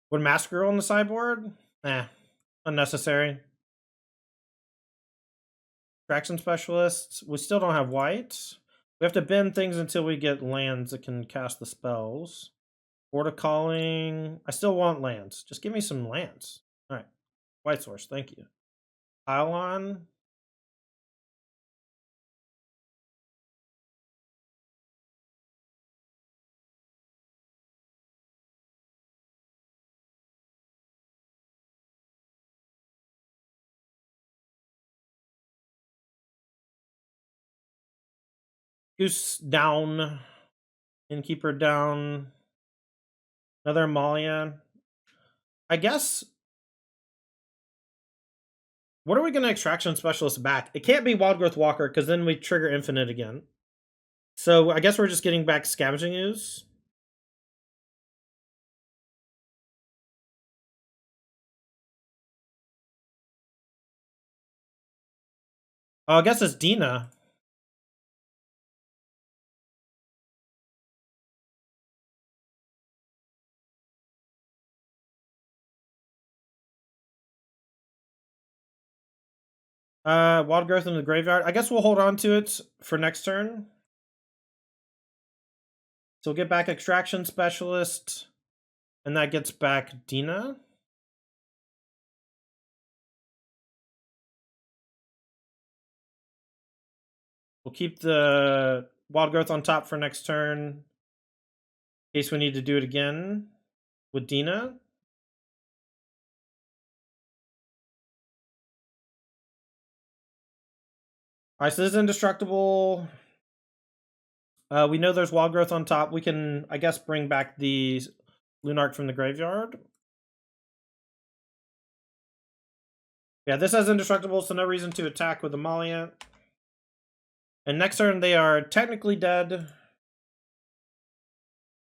Would Mask Girl on the sideboard? Unnecessary. Extraction Specialists. We still don't have white. We have to bend things until we get lands that can cast the spells. Board of Calling. I still want lands. Just give me some lands. All right. White source. Thank you. Pylon. Goose down. Innkeeper down. Another Amalia. I guess. What are we going to Extraction Specialist back? It can't be Wild Growth Walker because then we trigger Infinite again. So I guess we're just getting back Scavenging Ooze. Oh, I guess it's Dina. Wild Growth in the graveyard. I guess we'll hold on to it for next turn. So we'll get back Extraction Specialist, and that gets back Dina. We'll keep the Wild Growth on top for next turn, in case we need to do it again with Dina. All right, so this is indestructible. We know there's Wild Growth on top. We can, I guess, bring back the Lunark from the graveyard. Yeah, this has indestructible, so no reason to attack with Amalia. And next turn, they are technically dead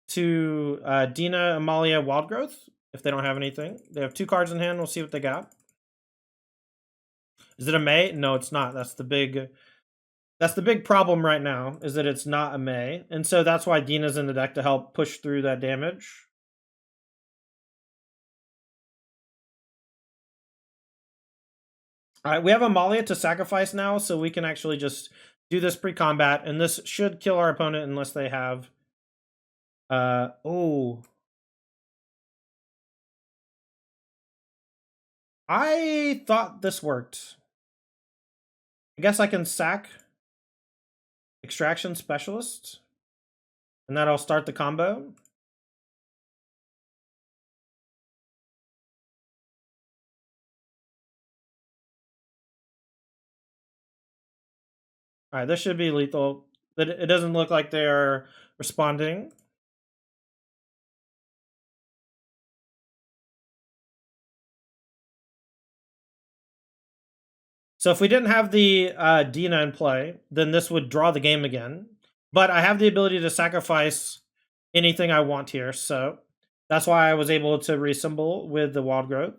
to Dina, Amalia, Wild Growth, if they don't have anything. They have 2 cards in hand. We'll see what they got. Is it a May? No, it's not. That's the big problem right now, is that it's not a May. And so that's why Dina's in the deck to help push through that damage. All right, we have Amalia to sacrifice now, so we can actually just do this pre-combat, and this should kill our opponent unless they have... oh. I thought this worked. I guess I can sack Extraction Specialist, and that'll start the combo. All right, this should be lethal. It doesn't look like they're responding. So if we didn't have the Dina in play, then this would draw the game again. But I have the ability to sacrifice anything I want here, so that's why I was able to reassemble with the Wild Growth.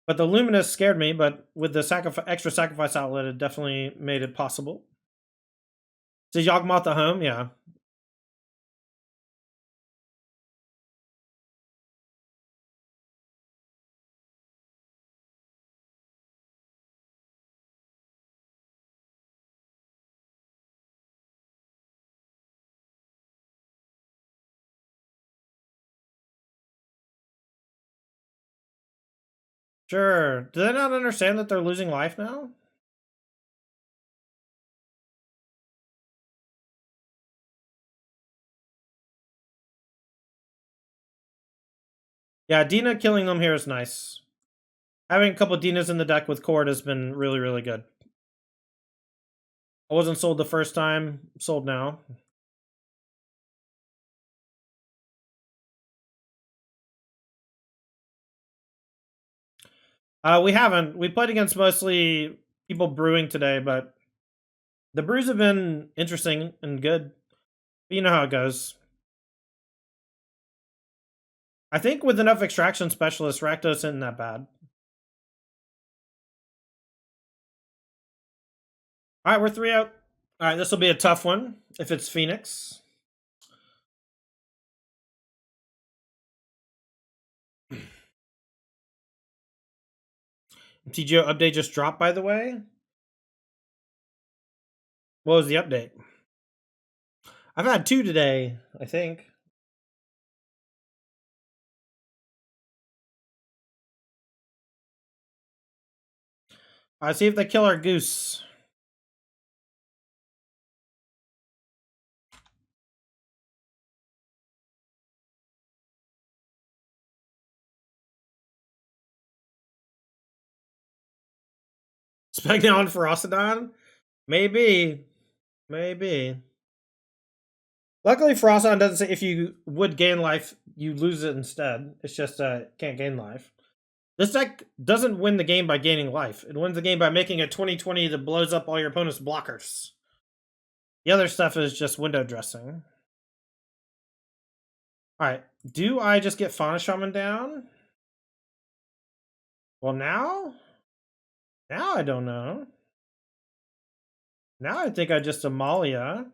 But the Luminous scared me, but with the extra sacrifice outlet, it definitely made it possible. Did Yawgmoth the home? Yeah. Sure. Do they not understand that they're losing life now? Yeah, Dina killing them here is nice. Having a couple Dinas in the deck with Cord has been really, really good. I wasn't sold the first time, sold now. We haven't. We played against mostly people brewing today, but the brews have been interesting and good. But you know how it goes. I think with enough extraction specialists, Rakdos isn't that bad. All right, we're 3 out. All right, this will be a tough one if it's Phoenix. TGO update just dropped, by the way. What was the update? I've had 2 today, I think. I see if they kill our goose. Specting on Ferocodon? Maybe. Maybe. Luckily, Ferocodon doesn't say if you would gain life, you lose it instead. It's just can't gain life. This deck doesn't win the game by gaining life. It wins the game by making a 20/20 that blows up all your opponent's blockers. The other stuff is just window dressing. Alright, do I just get Fauna Shaman down? Well, now? Now I don't know. Now I think I just Amalia.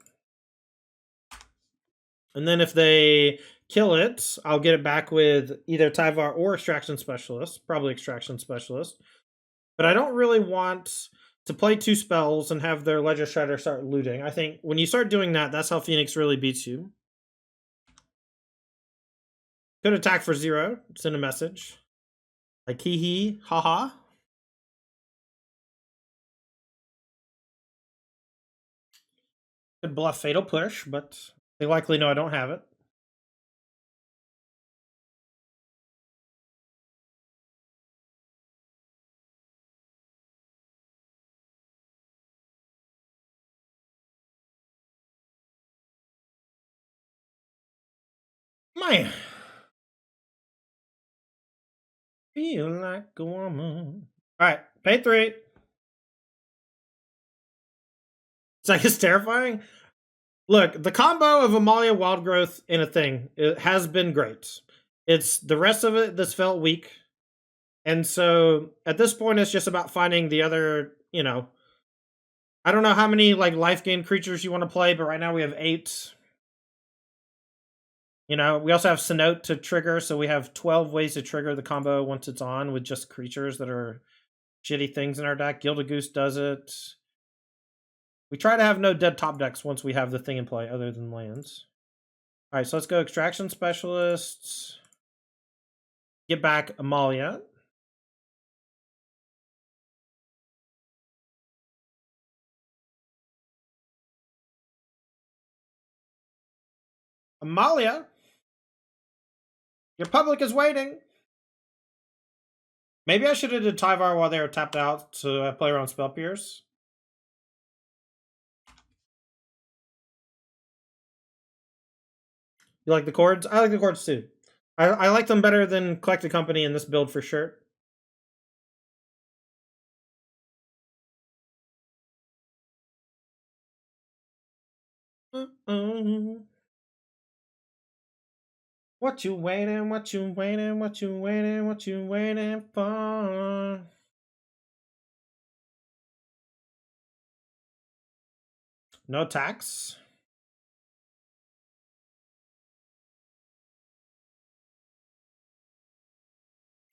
And then if they kill it, I'll get it back with either Tyvar or Extraction Specialist. Probably Extraction Specialist. But I don't really want to play 2 spells and have their Ledger Shredder start looting. I think when you start doing that, that's how Phoenix really beats you. Could attack for 0. Send a message. Like hee hee, haha. Could bluff Fatal Push, but they likely know I don't have it. Man. Feel like a woman. Alright, pay 3. It's like it's terrifying. Look, the combo of Amalia, Wild Growth, and a thing, it has been great. It's the rest of it that's felt weak. And so at this point, it's just about finding the other, I don't know how many like life gain creatures you want to play, but right now we have 8. We also have Cenote to trigger, so we have 12 ways to trigger the combo once it's on with just creatures that are shitty things in our deck. Gilded Goose does it. We try to have no dead top decks once we have the thing in play other than lands. All right, so let's go Extraction Specialists. Get back Amalia. Amalia, your public is waiting. Maybe I should have did Tyvar while they were tapped out to play around Spell Pierce. You like the chords? I like the chords too. I like them better than Collected Company in this build for sure. What you waiting, what you waiting, what you waiting, what you waiting for? No attacks.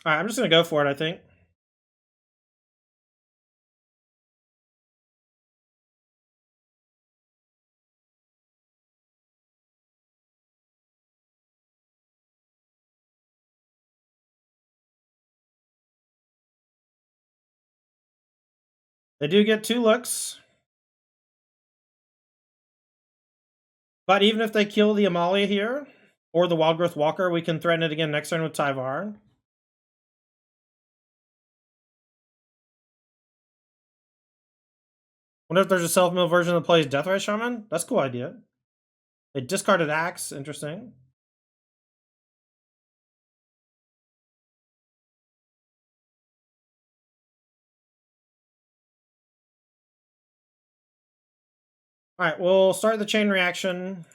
Alright, I'm just gonna go for it, I think. They do get 2 looks. But even if they kill the Amalia here, or the Wild Growth Walker, we can threaten it again next turn with Tyvar. Wonder if there's a self-mill version that plays Deathray Shaman? That's a cool idea. They discarded Axe, interesting. Alright, we'll start the chain reaction.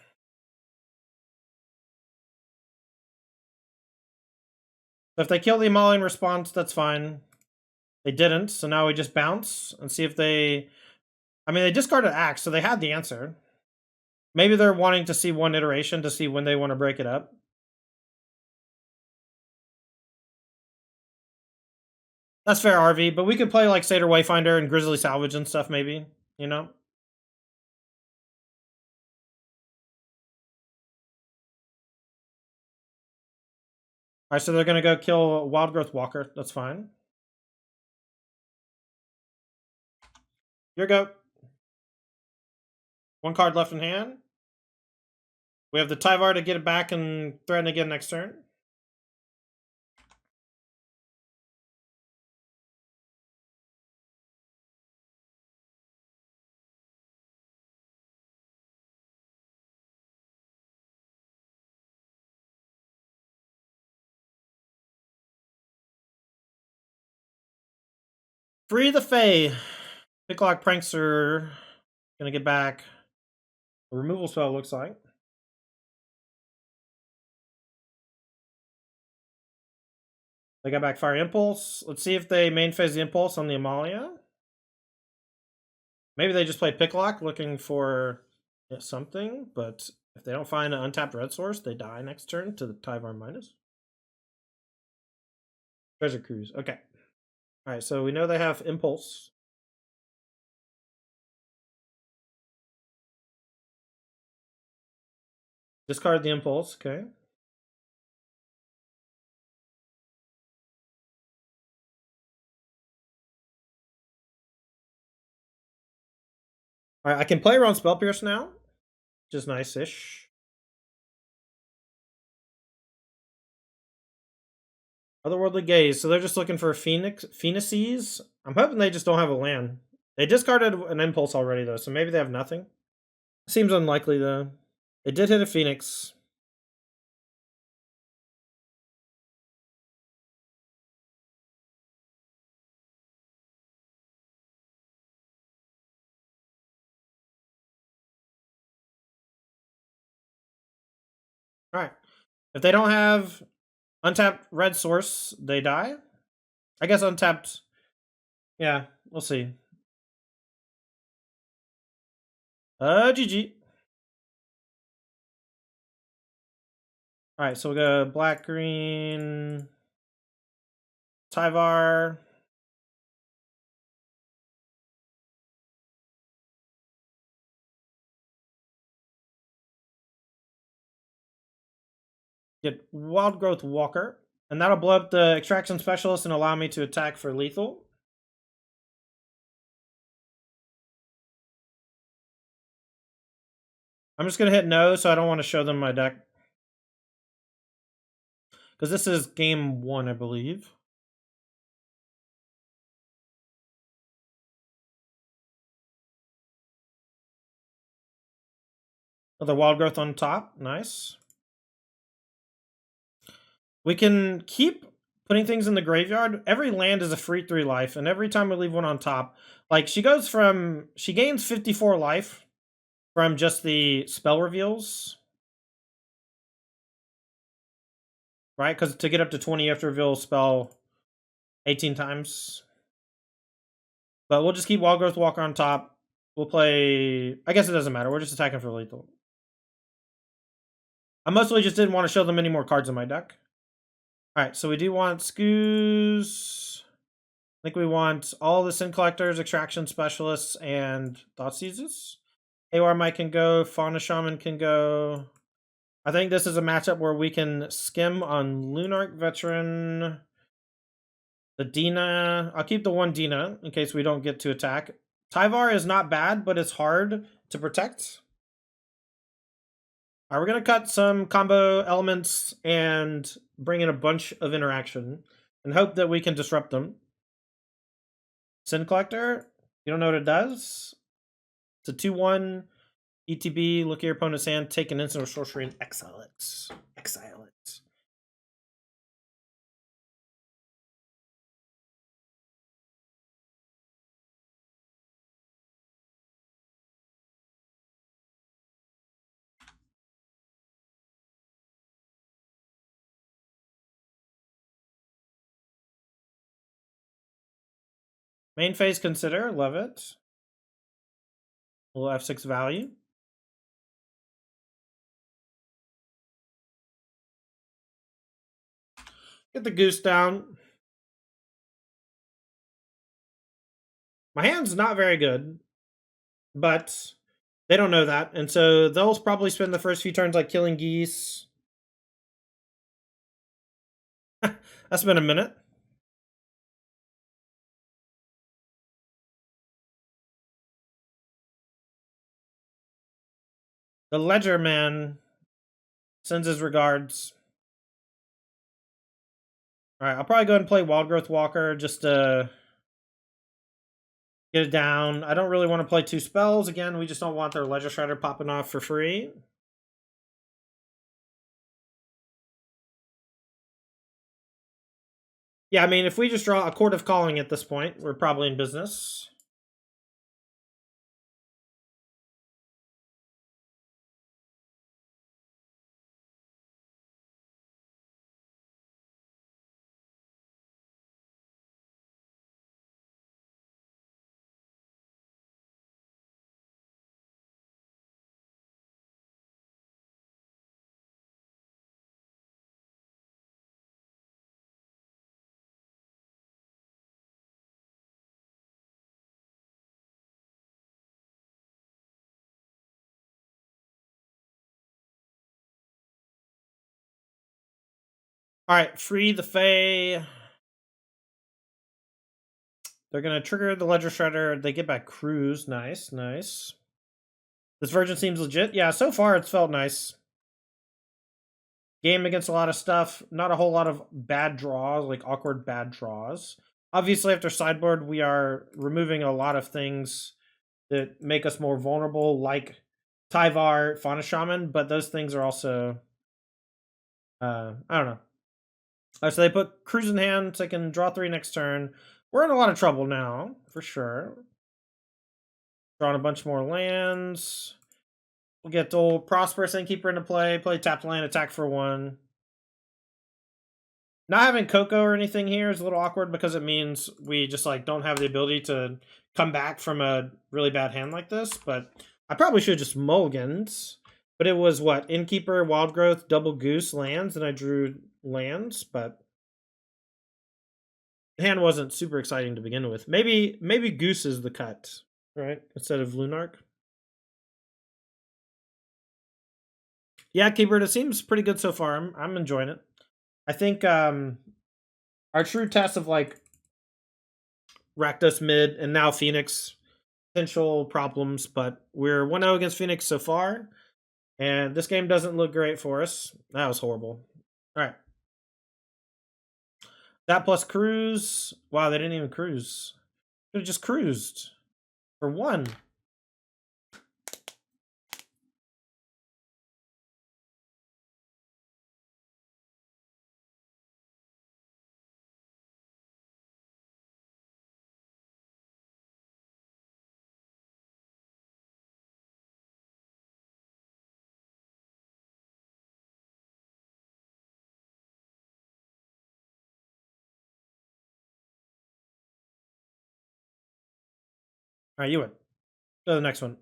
So if they kill the Amalia in response, that's fine. They didn't, so now we just bounce and see if they... I mean, they discarded Axe, so they had the answer. Maybe they're wanting to see one iteration to see when they want to break it up. That's fair, RV, but we could play like Satyr Wayfinder and Grizzly Salvage and stuff, maybe, you know? Alright, so they're gonna go kill Wild Growth Walker. That's fine. Here go. 1 card left in hand. We have the Tyvar to get it back and threaten again next turn. Free the Fae. Picklock Prankster. Gonna get back a removal spell, looks like. They got back Fire Impulse. Let's see if they main phase the Impulse on the Amalia. Maybe they just play Picklock looking for something, but if they don't find an untapped red source, they die next turn to the Tyvar minus. Treasure Cruise. Okay. Alright, so we know they have Impulse. Discard the Impulse, okay. Alright, I can play around Spell Pierce now, which is nice-ish. Otherworldly Gaze, so they're just looking for Phoenixes. I'm hoping they just don't have a land. They discarded an Impulse already, though, so maybe they have nothing. Seems unlikely, though. They did hit a Phoenix. Alright. If they don't have untapped red source, they die. I guess untapped... Yeah, we'll see. GG. Alright, so we'll go black, green... Tyvar... Get Wild Growth Walker. And that'll blow up the Extraction Specialist and allow me to attack for lethal. I'm just going to hit no, so I don't want to show them my deck. Because this is game 1, I believe. Another Wild Growth on top. Nice. We can keep putting things in the graveyard. Every land is a free 3 life, and every time we leave one on top, like she gains 54 life from just the spell reveals. right? Because to get up to 20, you have to reveal a spell 18 times. But we'll just keep Wild Growth Walker on top. We'll play... I guess it doesn't matter. We're just attacking for lethal. I mostly just didn't want to show them any more cards in my deck. Alright, so we do want Scoos. I think we want all the Sin Collectors, Extraction Specialists, and Thoughtseizes. AOR Mike can go. Fauna Shaman can go. I think this is a matchup where we can skim on Lunark Veteran. The Dina. I'll keep the one Dina in case we don't get to attack. Tyvar is not bad, but it's hard to protect. All right, we're going to cut some combo elements and bring in a bunch of interaction and hope that we can disrupt them. Sin Collector, you don't know what it does? It's a 2-1 ETB. Look at your opponent's hand, take an instant or sorcery and exile it. Exile it. Main phase consider, love it. A little F6 value. Get the goose down. My hand's not very good, but they don't know that. And so they'll probably spend the first few turns like killing geese. That's been a minute. The Ledger Man sends his regards. All right, I'll probably go ahead and play Wild Growth Walker just to get it down. I don't really want to play 2 spells. Again, we just don't want their Ledger Shredder popping off for free. Yeah, I mean, if we just draw a Court of Calling at this point, we're probably in business. All right, free the Fae. They're going to trigger the Ledger Shredder. They get back Cruise. Nice, nice. This version seems legit. Yeah, so far it's felt nice. Game against a lot of stuff. Not a whole lot of bad draws, like awkward bad draws. Obviously, after sideboard, we are removing a lot of things that make us more vulnerable, like Tyvar, Fauna Shaman, but those things are also... I don't know. So they put Cruise in hand, so they can draw 3 next turn. We're in a lot of trouble now, for sure. Drawing a bunch more lands. We'll get the old Prosperous Innkeeper into play. Play tapped land, attack for 1. Not having Coco or anything here is a little awkward because it means we just like don't have the ability to come back from a really bad hand like this. But I probably should have just mulliganed. But it was what? Innkeeper, Wild Growth, Double Goose, lands, and I drew lands, but the hand wasn't super exciting to begin with. Maybe Goose is the cut, right? Instead of Lunark. Yeah, Keeper, it seems pretty good so far. I'm enjoying it. I think our true test of like Rakdos mid and now Phoenix, potential problems, but we're 1-0 against Phoenix so far. And this game doesn't look great for us. That was horrible. All right. That plus cruise. Wow, they didn't even cruise. Could have just cruised for 1. All right, you win. Go to the next one.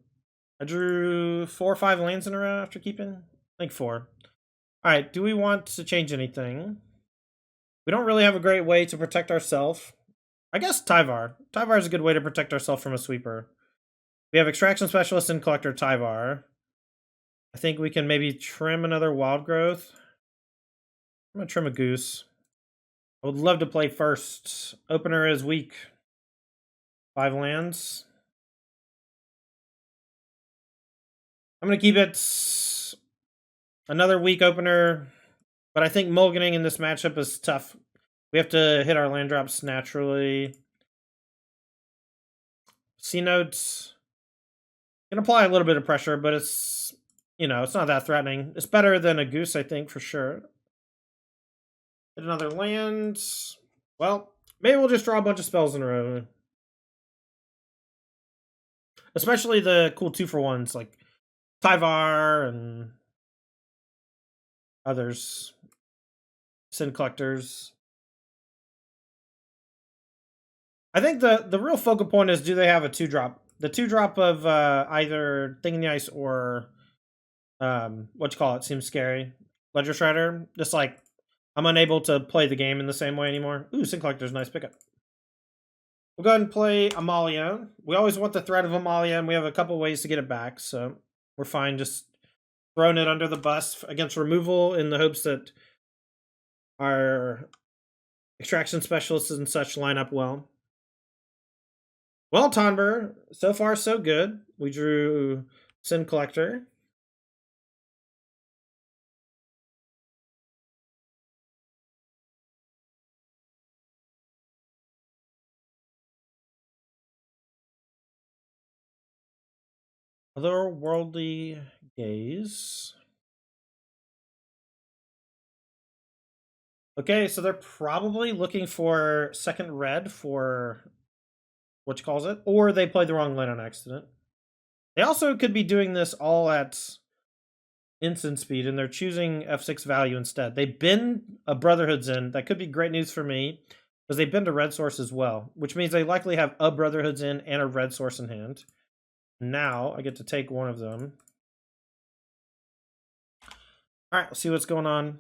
I drew 4 or 5 lands in a row after keeping. I think 4. All right, do we want to change anything? We don't really have a great way to protect ourselves. I guess Tyvar. Tyvar is a good way to protect ourselves from a sweeper. We have Extraction Specialist and Collector Tyvar. I think we can maybe trim another Wild Growth. I'm going to trim a Goose. I would love to play first. Opener is weak. 5 lands. I'm going to keep it another weak opener, but I think mulliganing in this matchup is tough. We have to hit our land drops naturally. C-Notes can apply a little bit of pressure, but it's, it's not that threatening. It's better than a Goose, I think, for sure. Hit another land. Well, maybe we'll just draw a bunch of spells in a row. Especially the cool 2-for-1s like Tyvar and others. Sin Collectors. I think the real focal point is, do they have a 2-drop? The 2-drop of either Thing in the Ice or seems scary. Ledger Shredder. Just like, I'm unable to play the game in the same way anymore. Ooh, Sin Collector's nice pickup. We'll go ahead and play Amalia. We always want the threat of Amalia, and we have a couple ways to get it back, so we're fine just throwing it under the bus against removal in the hopes that our extraction specialists and such line up well. Well, Tonber, so far so good. We drew Sin Collector. Otherworldly Gaze. Okay, so they're probably looking for second red for or they played the wrong land on accident. They also could be doing this all at instant speed, and they're choosing F6 value instead. They bend a Brotherhood's in. That could be great news for me, because they bend a red source as well, which means they likely have a Brotherhood's in and a red source in hand. Now I get to take one of them. All right, let's see what's going on.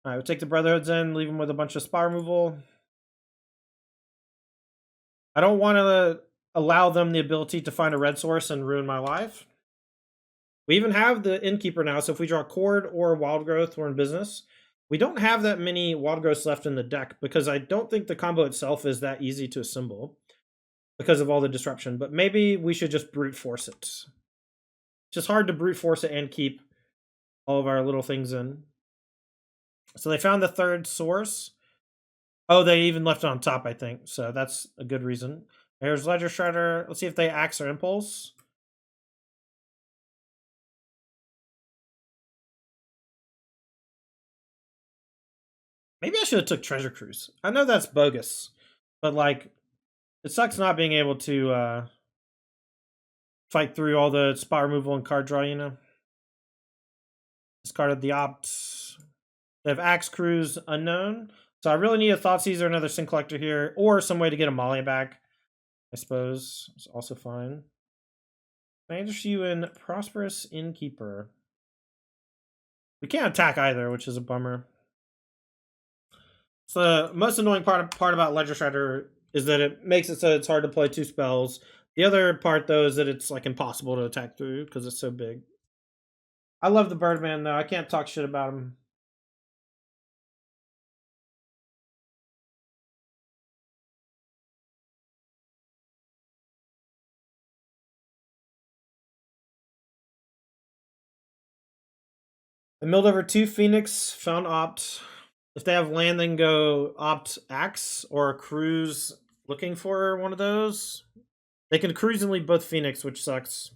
All right, we'll take the Brotherhoods in, leave them with a bunch of spy removal. I don't want to allow them the ability to find a red source and ruin my life. We even have the Innkeeper now, so if we draw Cord or Wild Growth, we're in business. We don't have that many Wild Growths left in the deck, because I don't think the combo itself is that easy to assemble because of all the disruption, but maybe we should just brute force it. It's just hard to brute force it and keep all of our little things in. So they found the third source. Oh, they even left it on top, I think. So that's a good reason. There's Ledger Shredder. Let's see if they axe or impulse. Maybe I should have took Treasure Cruise. I know that's bogus, but like, it sucks not being able to fight through all the spot removal and card draw, Discarded the Opt. They have Axe Cruise Unknown. So I really need a Thoughtseize or another Sin Collector here, or some way to get Amalia back, I suppose. It's also fine. Can I interest you in Prosperous Innkeeper? We can't attack either, which is a bummer. So the most annoying part about Ledger Shredder is that it makes it so it's hard to play 2 spells. The other part, though, is that it's like impossible to attack through because it's so big. I love the Birdman, though. I can't talk shit about him. I milled over 2 Phoenix, found Opt. If they have land, they can go Opt Axe or Cruise looking for one of those. They can cruise and leave both Phoenix, which sucks.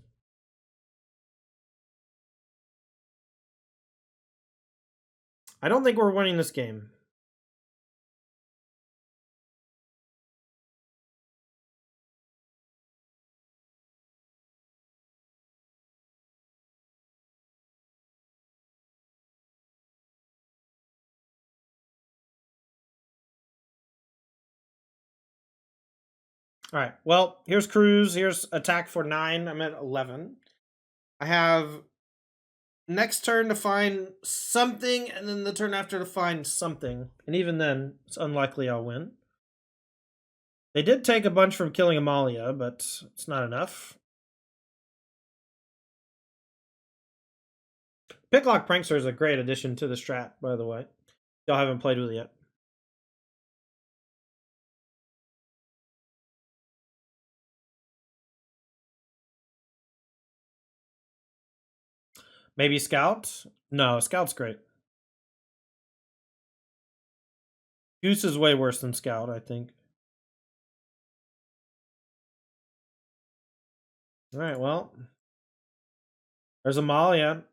I don't think we're winning this game. All right. Well, here's cruise. Here's attack for 9. I'm at 11. I have next turn to find something, and then the turn after to find something. And even then, it's unlikely I'll win. They did take a bunch from killing Amalia, but it's not enough. Picklock Prankster is a great addition to the strat, by the way. Y'all haven't played with it yet. Maybe Scout? No, Scout's great. Goose is way worse than Scout, I think. All right, well, there's Amalia.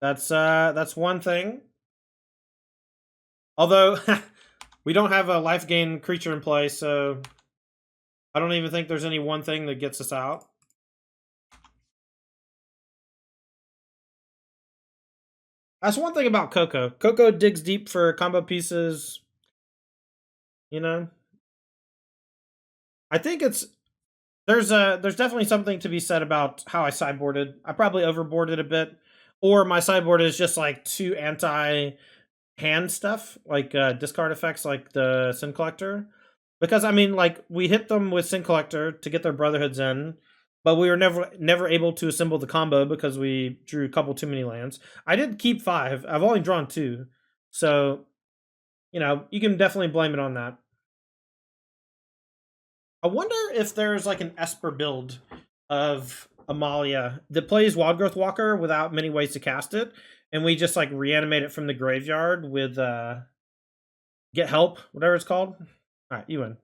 That's one thing. Although we don't have a life gain creature in play, so I don't even think there's any one thing that gets us out. That's one thing about Coco. Coco digs deep for combo pieces. You know, I think there's definitely something to be said about how I sideboarded. I probably overboarded a bit, or my sideboard is just like too anti hand stuff, like discard effects, like the Sin Collector. Because I mean, like we hit them with Sin Collector to get their Brotherhoods in, but we were never able to assemble the combo because we drew a couple too many lands. I did keep 5. I've only drawn 2, so you know you can definitely blame it on that. I wonder if there's like an Esper build of Amalia that plays Wildgrowth Walker without many ways to cast it, and we just like reanimate it from the graveyard with Get Help, whatever it's called. All right, you win.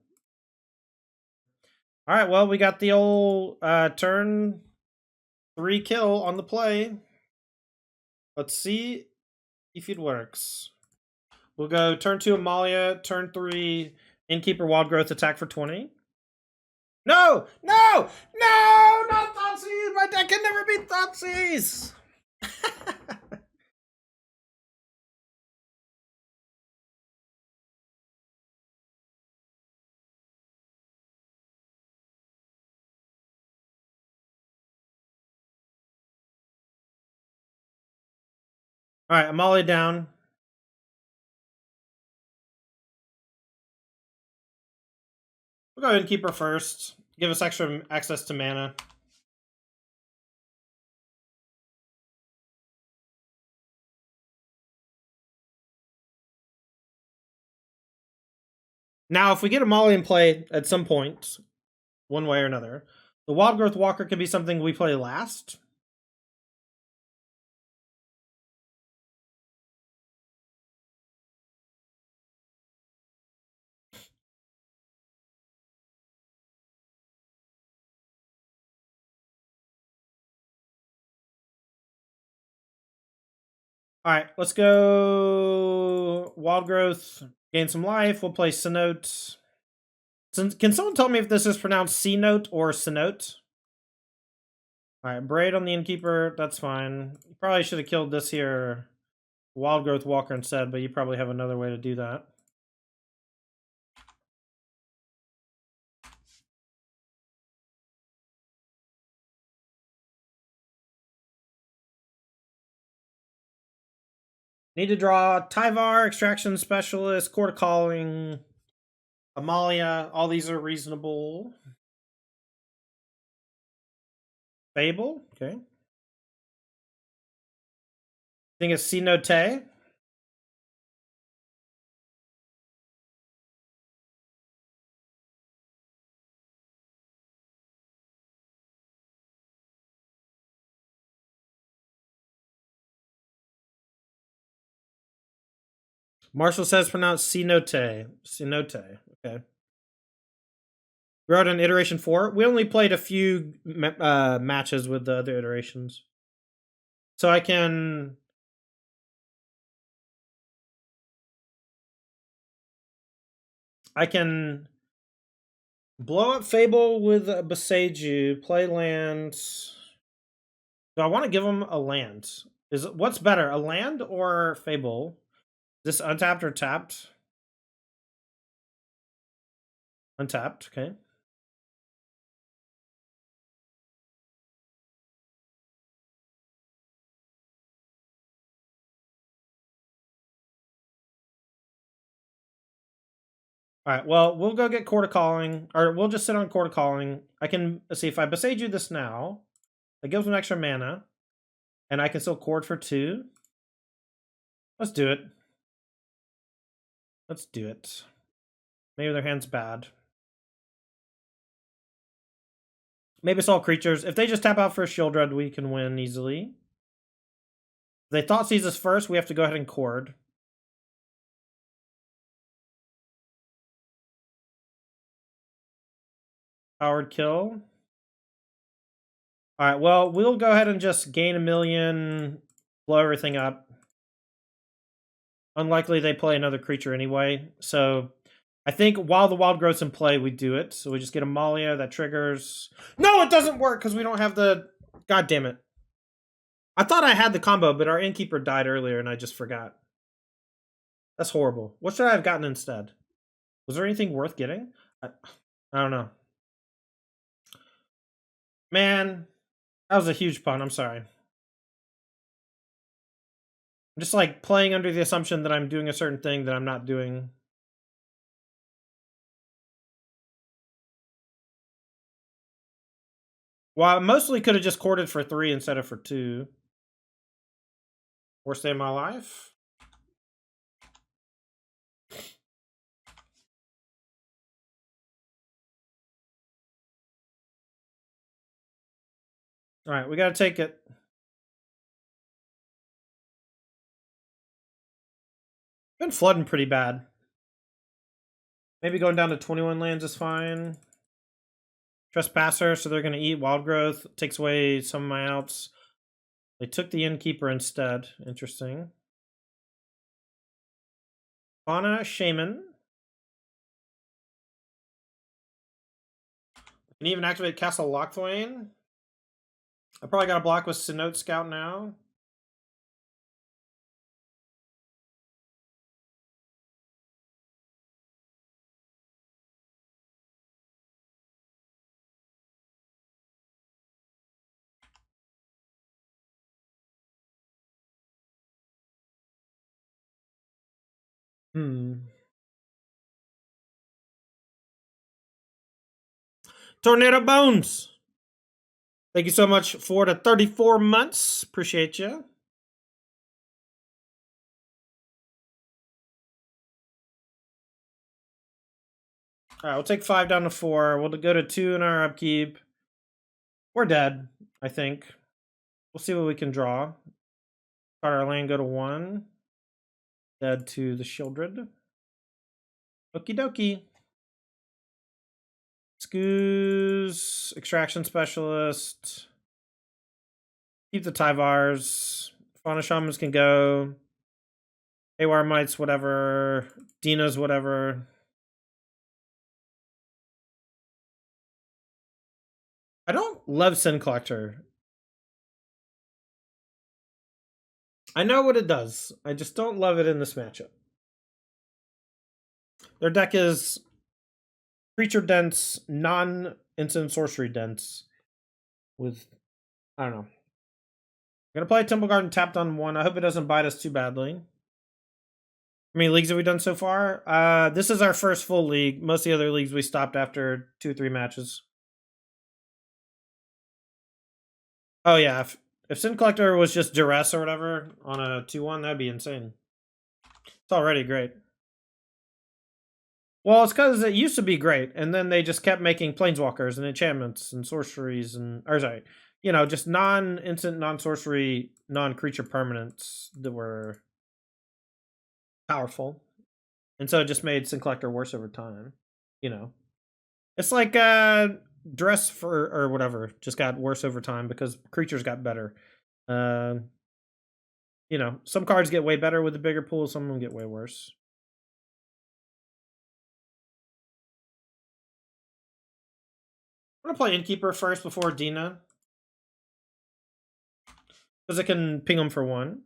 All right, well, we got the old turn 3 kill on the play. Let's see if it works. We'll go turn 2 Amalia, turn 3 Innkeeper Wildgrowth attack for 20. No! No! No! Not Thoughtseize! My deck can never beat Thoughtseize! Alright, Amalia down. We'll go ahead and keep her first. Give us extra access to mana. Now, if we get Amalia in play at some point, one way or another, the Wildgrowth Walker can be something we play last. All right, let's go Wildgrowth, gain some life. We'll play Cenote. Can someone tell me if this is pronounced C-Note or Cenote? All right, Braid on the Innkeeper. That's fine. You probably should have killed this here Wildgrowth Walker instead, but you probably have another way to do that. Need to draw Tyvar, Extraction Specialist, Court of Calling, Amalia. All these are reasonable. Fable, okay. I think it's C-Note. Marshall says pronounced C-Note. C-Note, okay. We're out on iteration 4. We only played a few matches with the other iterations. So I can blow up Fable with Boseiju, play lands. Do I want to give him a land? What's better, a land or Fable? Is this untapped or tapped? Untapped, okay. All right, well, we'll go get Court of Calling, or we'll just sit on Court of Calling. I can, let's see, if I Besage you this now, that gives them extra mana, and I can still Court for 2. Let's do it. Let's do it. Maybe their hand's bad. Maybe it's all creatures. If they just tap out for a Shieldred, we can win easily. If they thought seize us first, we have to go ahead and Cord. Powered kill. Alright, well, we'll go ahead and just gain 1,000,000, blow everything up. Unlikely they play another creature anyway, so I think while the Wild Growth's in play, we do it. So we just get a Malia that triggers... No, it doesn't work because we don't have the... God damn it. I thought I had the combo, but our Innkeeper died earlier and I just forgot. That's horrible. What should I have gotten instead? Was there anything worth getting? I don't know. Man, that was a huge pun. I'm sorry. I'm just like playing under the assumption that I'm doing a certain thing that I'm not doing. Well, I mostly could have just courted for 3 instead of for 2. Worst day of my life. All right, we got to take it. Been flooding pretty bad. Maybe going down to 21 lands is fine. Trespasser, so they're going to eat Wild Growth. Takes away some of my outs. They took the Innkeeper instead. Interesting. Fauna, Shaman. Can even activate Castle Lochthwain. I probably got a block with Synod Scout now. Tornado Bones. Thank you so much for the 34 months. Appreciate you. All right, we'll take 5 down to 4. We'll go to 2 in our upkeep. We're dead, I think. We'll see what we can draw. Card our land, go to 1. Dead to the Shieldred. Okie dokie. Scoos, Extraction Specialist. Keep the Tyvars. Fauna Shamans can go. Haywire Mites, whatever. Dina's, whatever. I don't love Sin Collector. I know what it does. I just don't love it in this matchup. Their deck is creature dense, non-instant sorcery dense. With, I don't know. I'm going to play Temple Garden tapped on 1. I hope it doesn't bite us too badly. How many leagues have we done so far? This is our first full league. Most of the other leagues we stopped after 2 or 3 matches. Oh yeah, if Sin Collector was just Duress or whatever on a 2-1, that'd be insane. It's already great. Well, it's because it used to be great, and then they just kept making Planeswalkers and enchantments and sorceries and, or sorry, you know, just non-instant, non-sorcery, non-creature permanents that were powerful. And so it just made Sin Collector worse over time, you know. It's like Dress for or whatever just got worse over time because creatures got better. You know, some cards get way better with the bigger pool, some of them get way worse. I'm gonna play Innkeeper first before Dina, because it can ping them for 1.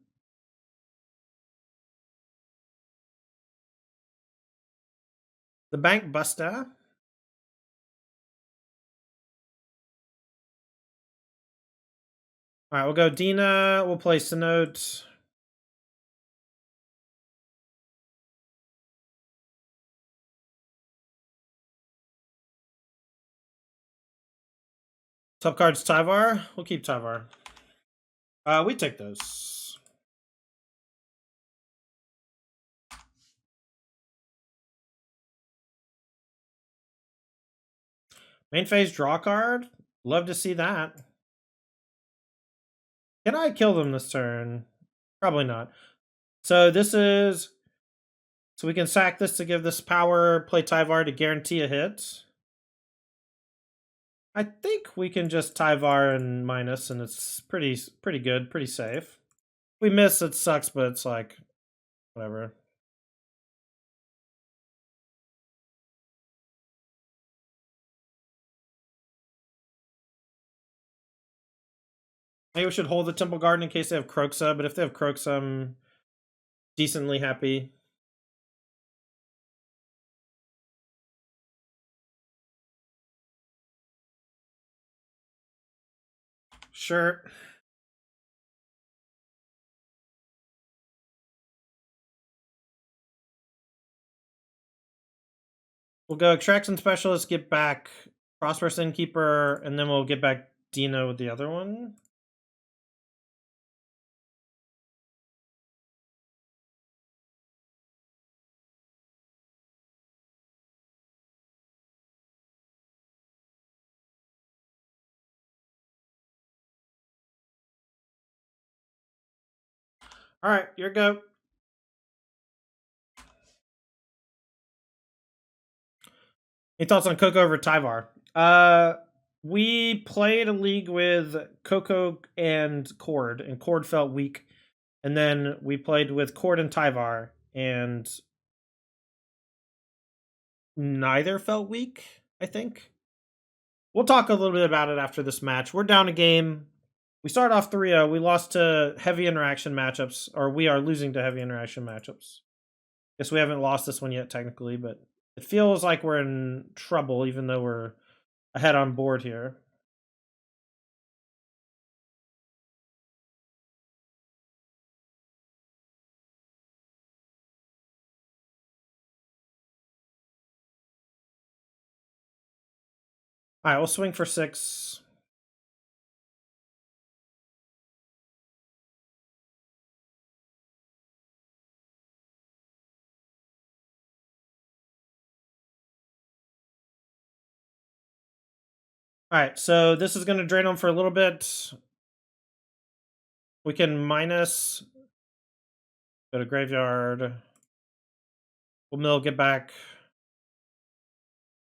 The Bank Buster. All right, we'll go Dina. We'll play Synod. Top cards Tyvar. We'll keep Tyvar. We take those. Main phase draw card. Love to see that. Can I kill them this turn? Probably not. So this is... So we can sack this to give this power, play Tyvar to guarantee a hit. I think we can just Tyvar and minus, and it's pretty good, pretty safe. If we miss, it sucks, but it's like, whatever. Maybe we should hold the Temple Garden in case they have Kroxa, but if they have Kroxa, I'm decently happy. Sure. We'll go Extraction Specialist, get back Prosperous Innkeeper, and then we'll get back Dino with the other one. All right, your go. Any thoughts on Coco over Tyvar? We played a league with Coco and Cord felt weak. And then we played with Cord and Tyvar, and neither felt weak, I think. We'll talk a little bit about it after this match. We're down a game. We started off 3-0. We lost to heavy interaction matchups, or we are losing to heavy interaction matchups. Guess we haven't lost this one yet, technically, but it feels like we're in trouble, even though we're ahead on board here. All right, we'll swing for 6. All right, so this is going to drain them for a little bit. We can minus, go to graveyard. We'll mill, get back,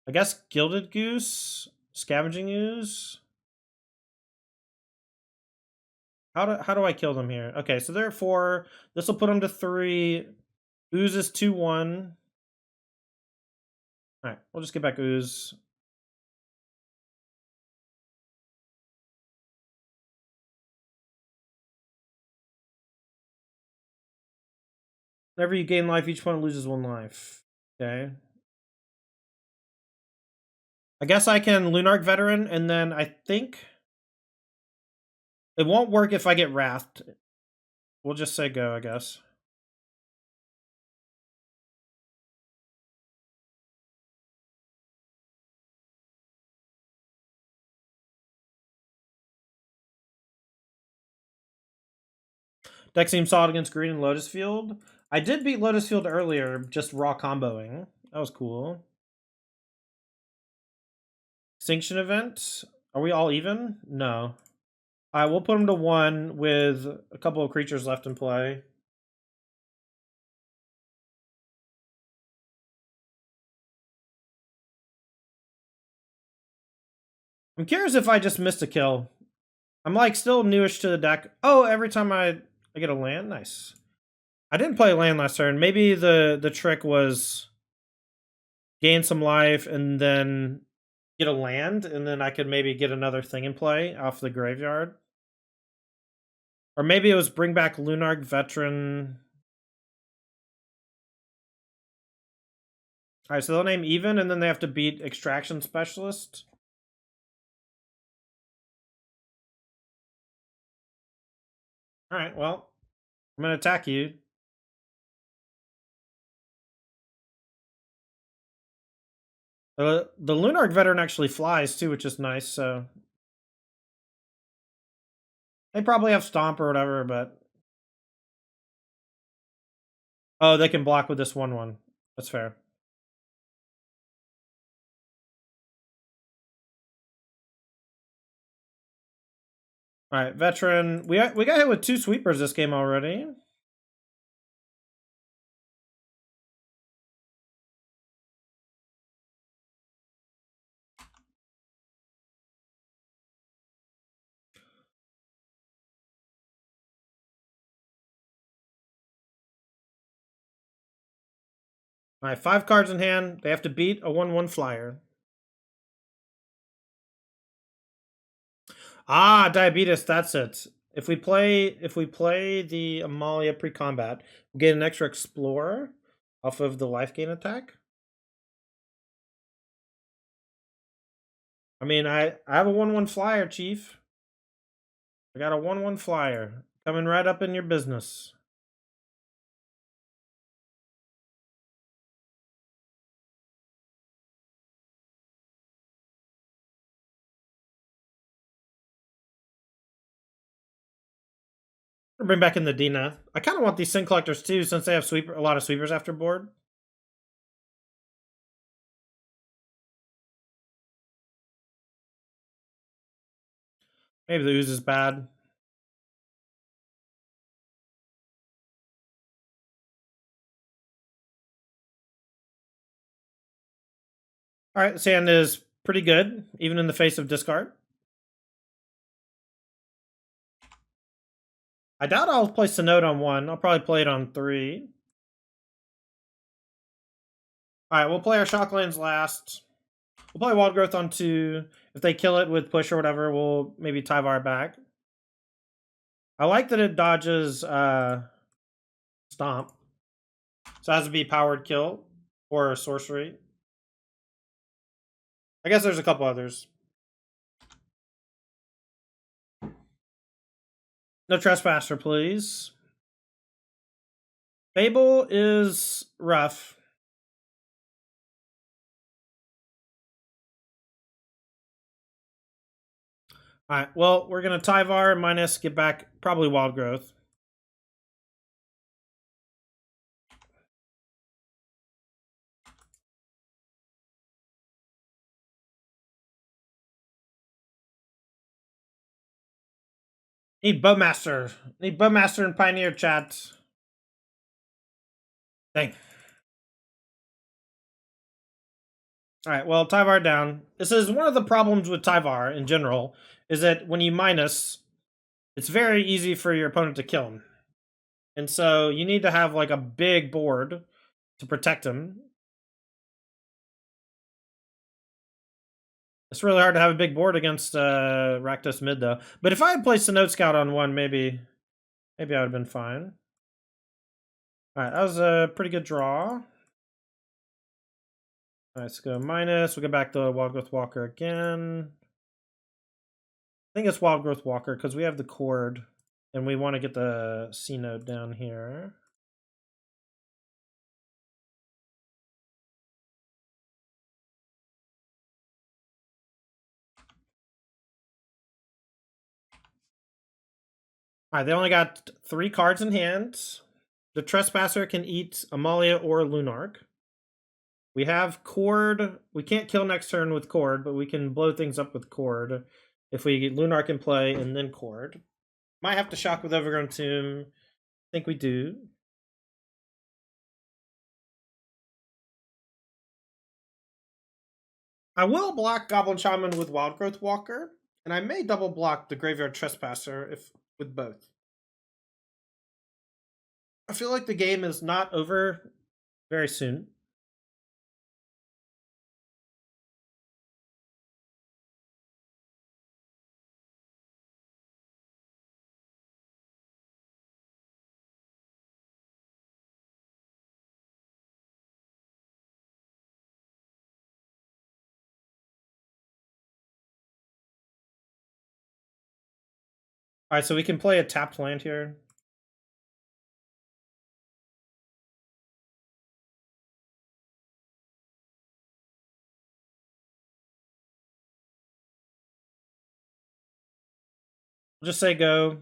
I guess, Gilded Goose, Scavenging Ooze. How do I kill them here? Okay, so they're at 4. This will put them to 3. Ooze is 2-1. All right, we'll just get back Ooze. Whenever you gain life, each opponent loses 1 life. Okay. I guess I can Lunark Veteran, and then I think it won't work if I get Wrathed. We'll just say go, I guess. Deck seems solid against green and Lotus Field. I did beat Lotus Field earlier, just raw comboing. That was cool. Extinction event. Are we all even? No. All right, we'll put them to 1 with a couple of creatures left in play. I'm curious if I just missed a kill. I'm like still newish to the deck. Oh, every time I get a land, nice. I didn't play a land last turn. Maybe the trick was gain some life and then get a land, and then I could maybe get another thing in play off the graveyard. Or maybe it was bring back Lunark Veteran. All right, so they'll name even, and then they have to beat Extraction Specialist. All right, well, I'm going to attack you. The Lunark Veteran actually flies, too, which is nice, so They probably have Stomp or whatever, but... Oh, they can block with this 1/1. That's fair. Alright, Veteran. We got hit with 2 sweepers this game already. Alright, 5 cards in hand. They have to beat a 1/1 flyer. Ah, Diabetes, that's it. If we play the Amalia pre-combat, we get an extra Explorer off of the life gain attack. I mean, I have a 1/1 flyer, Chief. I got a 1/1 flyer coming right up in your business. Bring back in the Dina. I kind of want these Sin Collectors too, since they have a lot of sweepers after board. Maybe the Ooze is bad. All right, this hand is pretty good, even in the face of discard. I doubt I'll play Synode on 1. I'll probably play it on 3. All right, we'll play our Shocklands last. We'll play Wild Growth on 2. If they kill it with push or whatever, we'll maybe Tyvar back. I like that it dodges Stomp. So it has to be powered kill or sorcery. I guess there's a couple others. No Trespasser, please. Fable is rough. Alright, well, we're going to Tyvar minus get back probably Wild Growth. Need Bowmaster. Need Bowmaster and Pioneer chat. Dang. Alright, well, Tyvar down. This is one of the problems with Tyvar in general, is that when you minus, it's very easy for your opponent to kill him. And so you need to have like a big board to protect him. It's really hard to have a big board against Rakdos mid though. But if I had placed a Note Scout on 1, maybe I would have been fine. Alright, that was a pretty good draw. Alright, let's go minus. We'll get back to Wild Growth Walker again. I think it's Wild Growth Walker because we have the cord and we want to get the C node down here. Alright, they only got 3 cards in hand. The Trespasser can eat Amalia or Lunark. We have Cord. We can't kill next turn with Cord, but we can blow things up with Cord if we get Lunark in play and then Cord. Might have to shock with Overgrown Tomb. I think we do. I will block Goblin Shaman with Wild Growth Walker, and I may double block the Graveyard Trespasser if with both. I feel like the game is not over very soon. Alright, so we can play a tapped land here. just say go.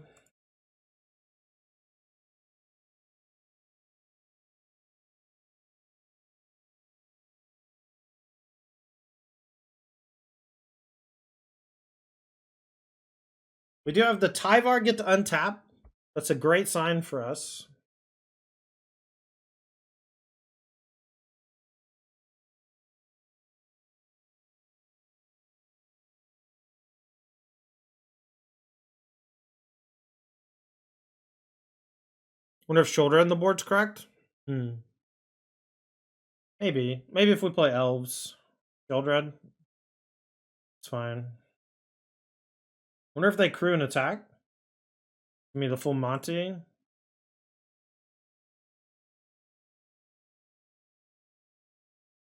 We do have the Tyvar get to untap. That's a great sign for us. Wonder if shoulder on the board's correct. Maybe if we play elves, Sheoldred, it's fine. Wonder if they crew an attack. Give me the full Monty.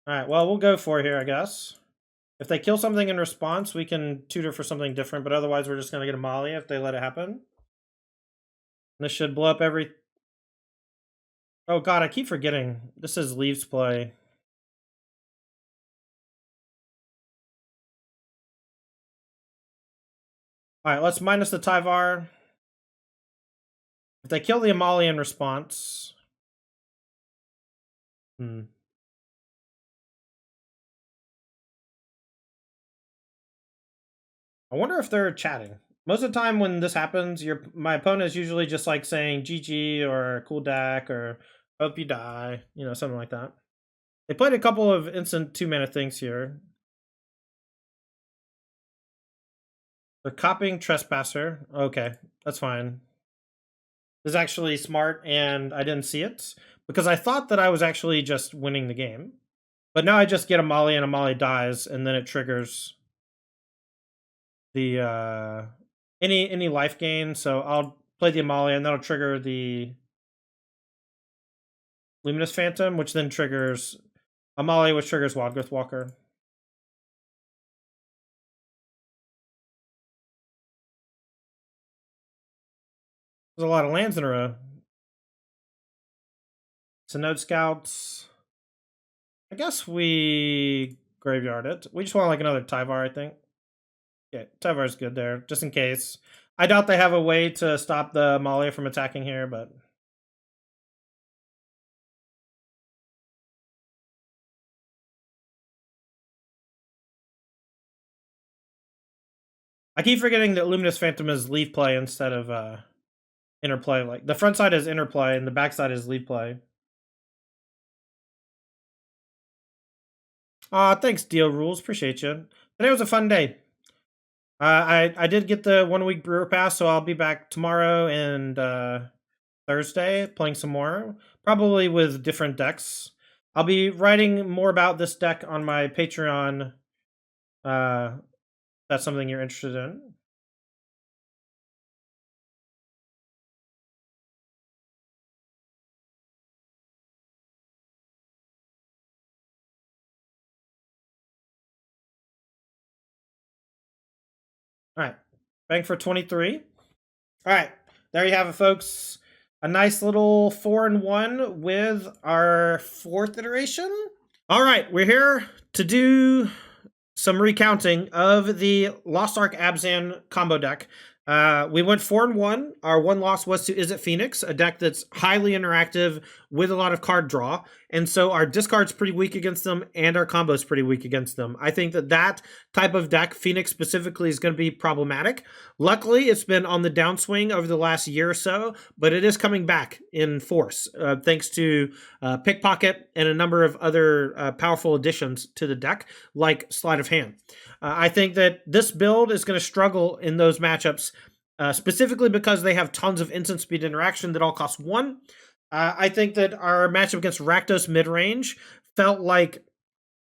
All right, well, we'll go for it here, I guess. If they kill something in response, we can tutor for something different, but otherwise we're just going to get a Molly if they let it happen. This should blow up every... Oh god, I keep forgetting. This is Leaves play. Alright, let's minus the Tyvar. If they kill the Amali in response... I wonder if they're chatting. Most of the time when this happens, my opponent is usually just like saying GG or cool deck or hope you die, you know, something like that. They played a couple of instant 2-mana things here. They're copying Trespasser. Okay, that's fine. This is actually smart, and I didn't see it because I thought that I was actually just winning the game. But now I just get a Molly and a Molly dies, and then it triggers the any life gain. So I'll play the Amalia, and that'll trigger the Luminous Phantom, which then triggers Amalia, which triggers Wildgrowth Walker. There's a lot of lands in a row. So Node Scouts. I guess we graveyard it. We just want like another Tyvar, I think. Yeah, Tyvar's good there, just in case. I doubt they have a way to stop the Amalia from attacking here, but... I keep forgetting that Luminous Phantom is leaf play instead of interplay. Like, the front side is interplay, and the back side is leaf play. Thanks, Deal Rules. Appreciate you. Today was a fun day. I did get the 1 week brewer pass, so I'll be back tomorrow and Thursday playing some more, probably with different decks. I'll be writing more about this deck on my Patreon. That's something you're interested in. All right, bang for 23. All right, there you have it, folks. A nice little 4-1 with our 4th iteration. All right, we're here to do some recounting of the Lost Ark Abzan combo deck. We went 4-1. Our one loss was to Is It Phoenix, a deck that's highly interactive with a lot of card draw. And so our discard's pretty weak against them, and our combo's pretty weak against them. I think that type of deck, Phoenix specifically, is going to be problematic. Luckily, it's been on the downswing over the last year or so, but it is coming back in force, thanks to Pickpocket and a number of other powerful additions to the deck, like Sleight of Hand. I think that this build is going to struggle in those matchups, specifically because they have tons of instant speed interaction that all cost 1. I think that our matchup against Rakdos mid-range felt like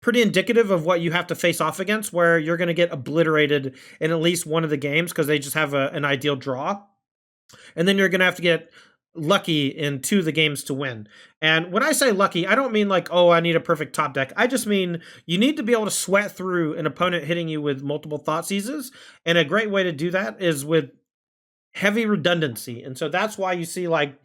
pretty indicative of what you have to face off against, where you're going to get obliterated in at least one of the games because they just have an ideal draw. And then you're going to have to get lucky in 2 of the games to win. And when I say lucky, I don't mean like, oh, I need a perfect top deck. I just mean you need to be able to sweat through an opponent hitting you with multiple thought seizes. And a great way to do that is with heavy redundancy. And so that's why you see, like,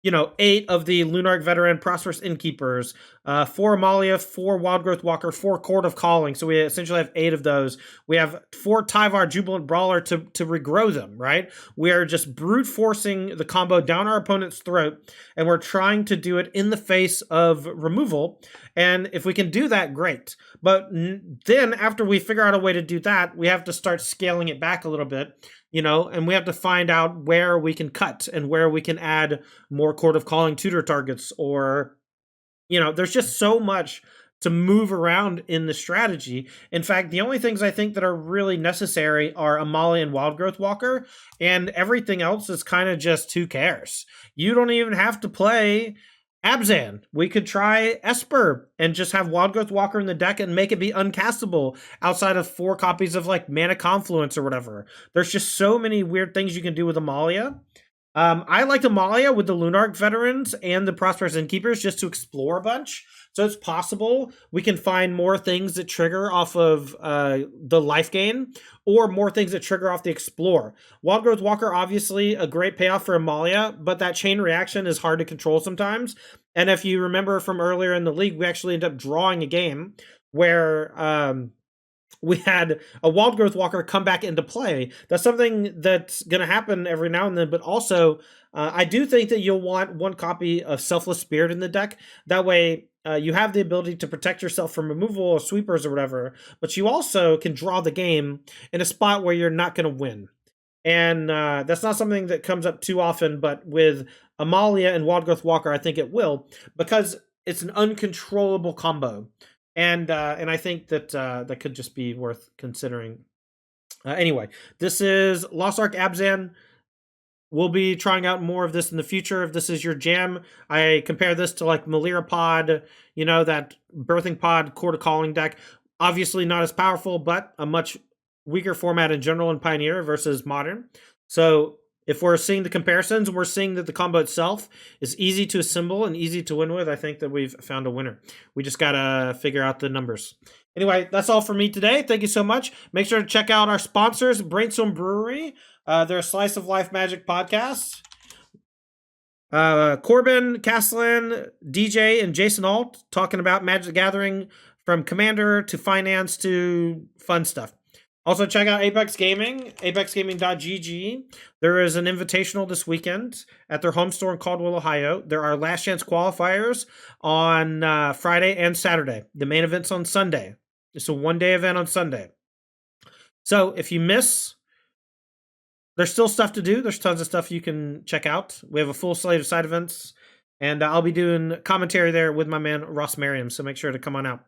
8 of the Lunark Veteran Prosperous Innkeepers, 4 Amalia, 4 Wild Growth Walker, 4 Court of Calling. So we essentially have 8 of those. We have 4 Tyvar Jubilant Brawler to regrow them, right? We are just brute forcing the combo down our opponent's throat, and we're trying to do it in the face of removal. And if we can do that, great. But then after we figure out a way to do that, we have to start scaling it back a little bit, and we have to find out where we can cut and where we can add more Court of Calling tutor targets, or, there's just so much to move around in the strategy. In fact, the only things I think that are really necessary are Amalia and Wild Growth Walker, and everything else is kind of just who cares. You don't even have to play Abzan. We could try Esper and just have Wild Growth Walker in the deck and make it be uncastable outside of 4 copies of like Mana Confluence or whatever. There's just so many weird things you can do with Amalia. I liked Amalia with the Lunark Veterans and the Prosperous Innkeepers just to explore a bunch. So it's possible we can find more things that trigger off of the life gain, or more things that trigger off the explore. Wild Growth Walker, obviously a great payoff for Amalia, but that chain reaction is hard to control sometimes. And if you remember from earlier in the league, we actually ended up drawing a game where we had a Wild Growth Walker come back into play. That's something that's going to happen every now and then, but also I do think that you'll want 1 copy of Selfless Spirit in the deck. That way you have the ability to protect yourself from removal or sweepers or whatever, but you also can draw the game in a spot where you're not going to win. And that's not something that comes up too often, but with Amalia and Wild Growth Walker, I think it will, because it's an uncontrollable combo. And I think that that could just be worth considering. Anyway, this is Lost Ark Abzan. We'll be trying out more of this in the future. If this is your jam, I compare this to like Malira Pod, that Birthing Pod Court of Calling deck. Obviously not as powerful, but a much weaker format in general in Pioneer versus Modern. So if we're seeing the comparisons, we're seeing that the combo itself is easy to assemble and easy to win with. I think that we've found a winner. We just got to figure out the numbers. Anyway, that's all for me today. Thank you so much. Make sure to check out our sponsors, Brainstorm Brewery. They're a Slice of Life Magic podcast. Corbin, Castellan, DJ, and Jason Alt talking about Magic the Gathering, from Commander to Finance to fun stuff. Also, check out Apex Gaming, apexgaming.gg. There is an invitational this weekend at their home store in Caldwell, Ohio. There are last chance qualifiers on Friday and Saturday. The main event's on Sunday. It's a one-day event on Sunday. So if you miss, there's still stuff to do. There's tons of stuff you can check out. We have a full slate of side events, and I'll be doing commentary there with my man Ross Merriam, so make sure to come on out.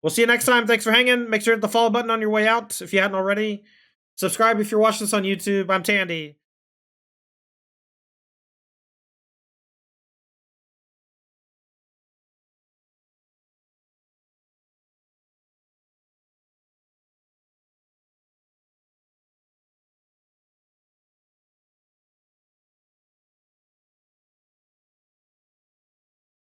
We'll see you next time. Thanks for hanging. Make sure to hit the follow button on your way out if you hadn't already. Subscribe if you're watching this on YouTube. I'm Tandy.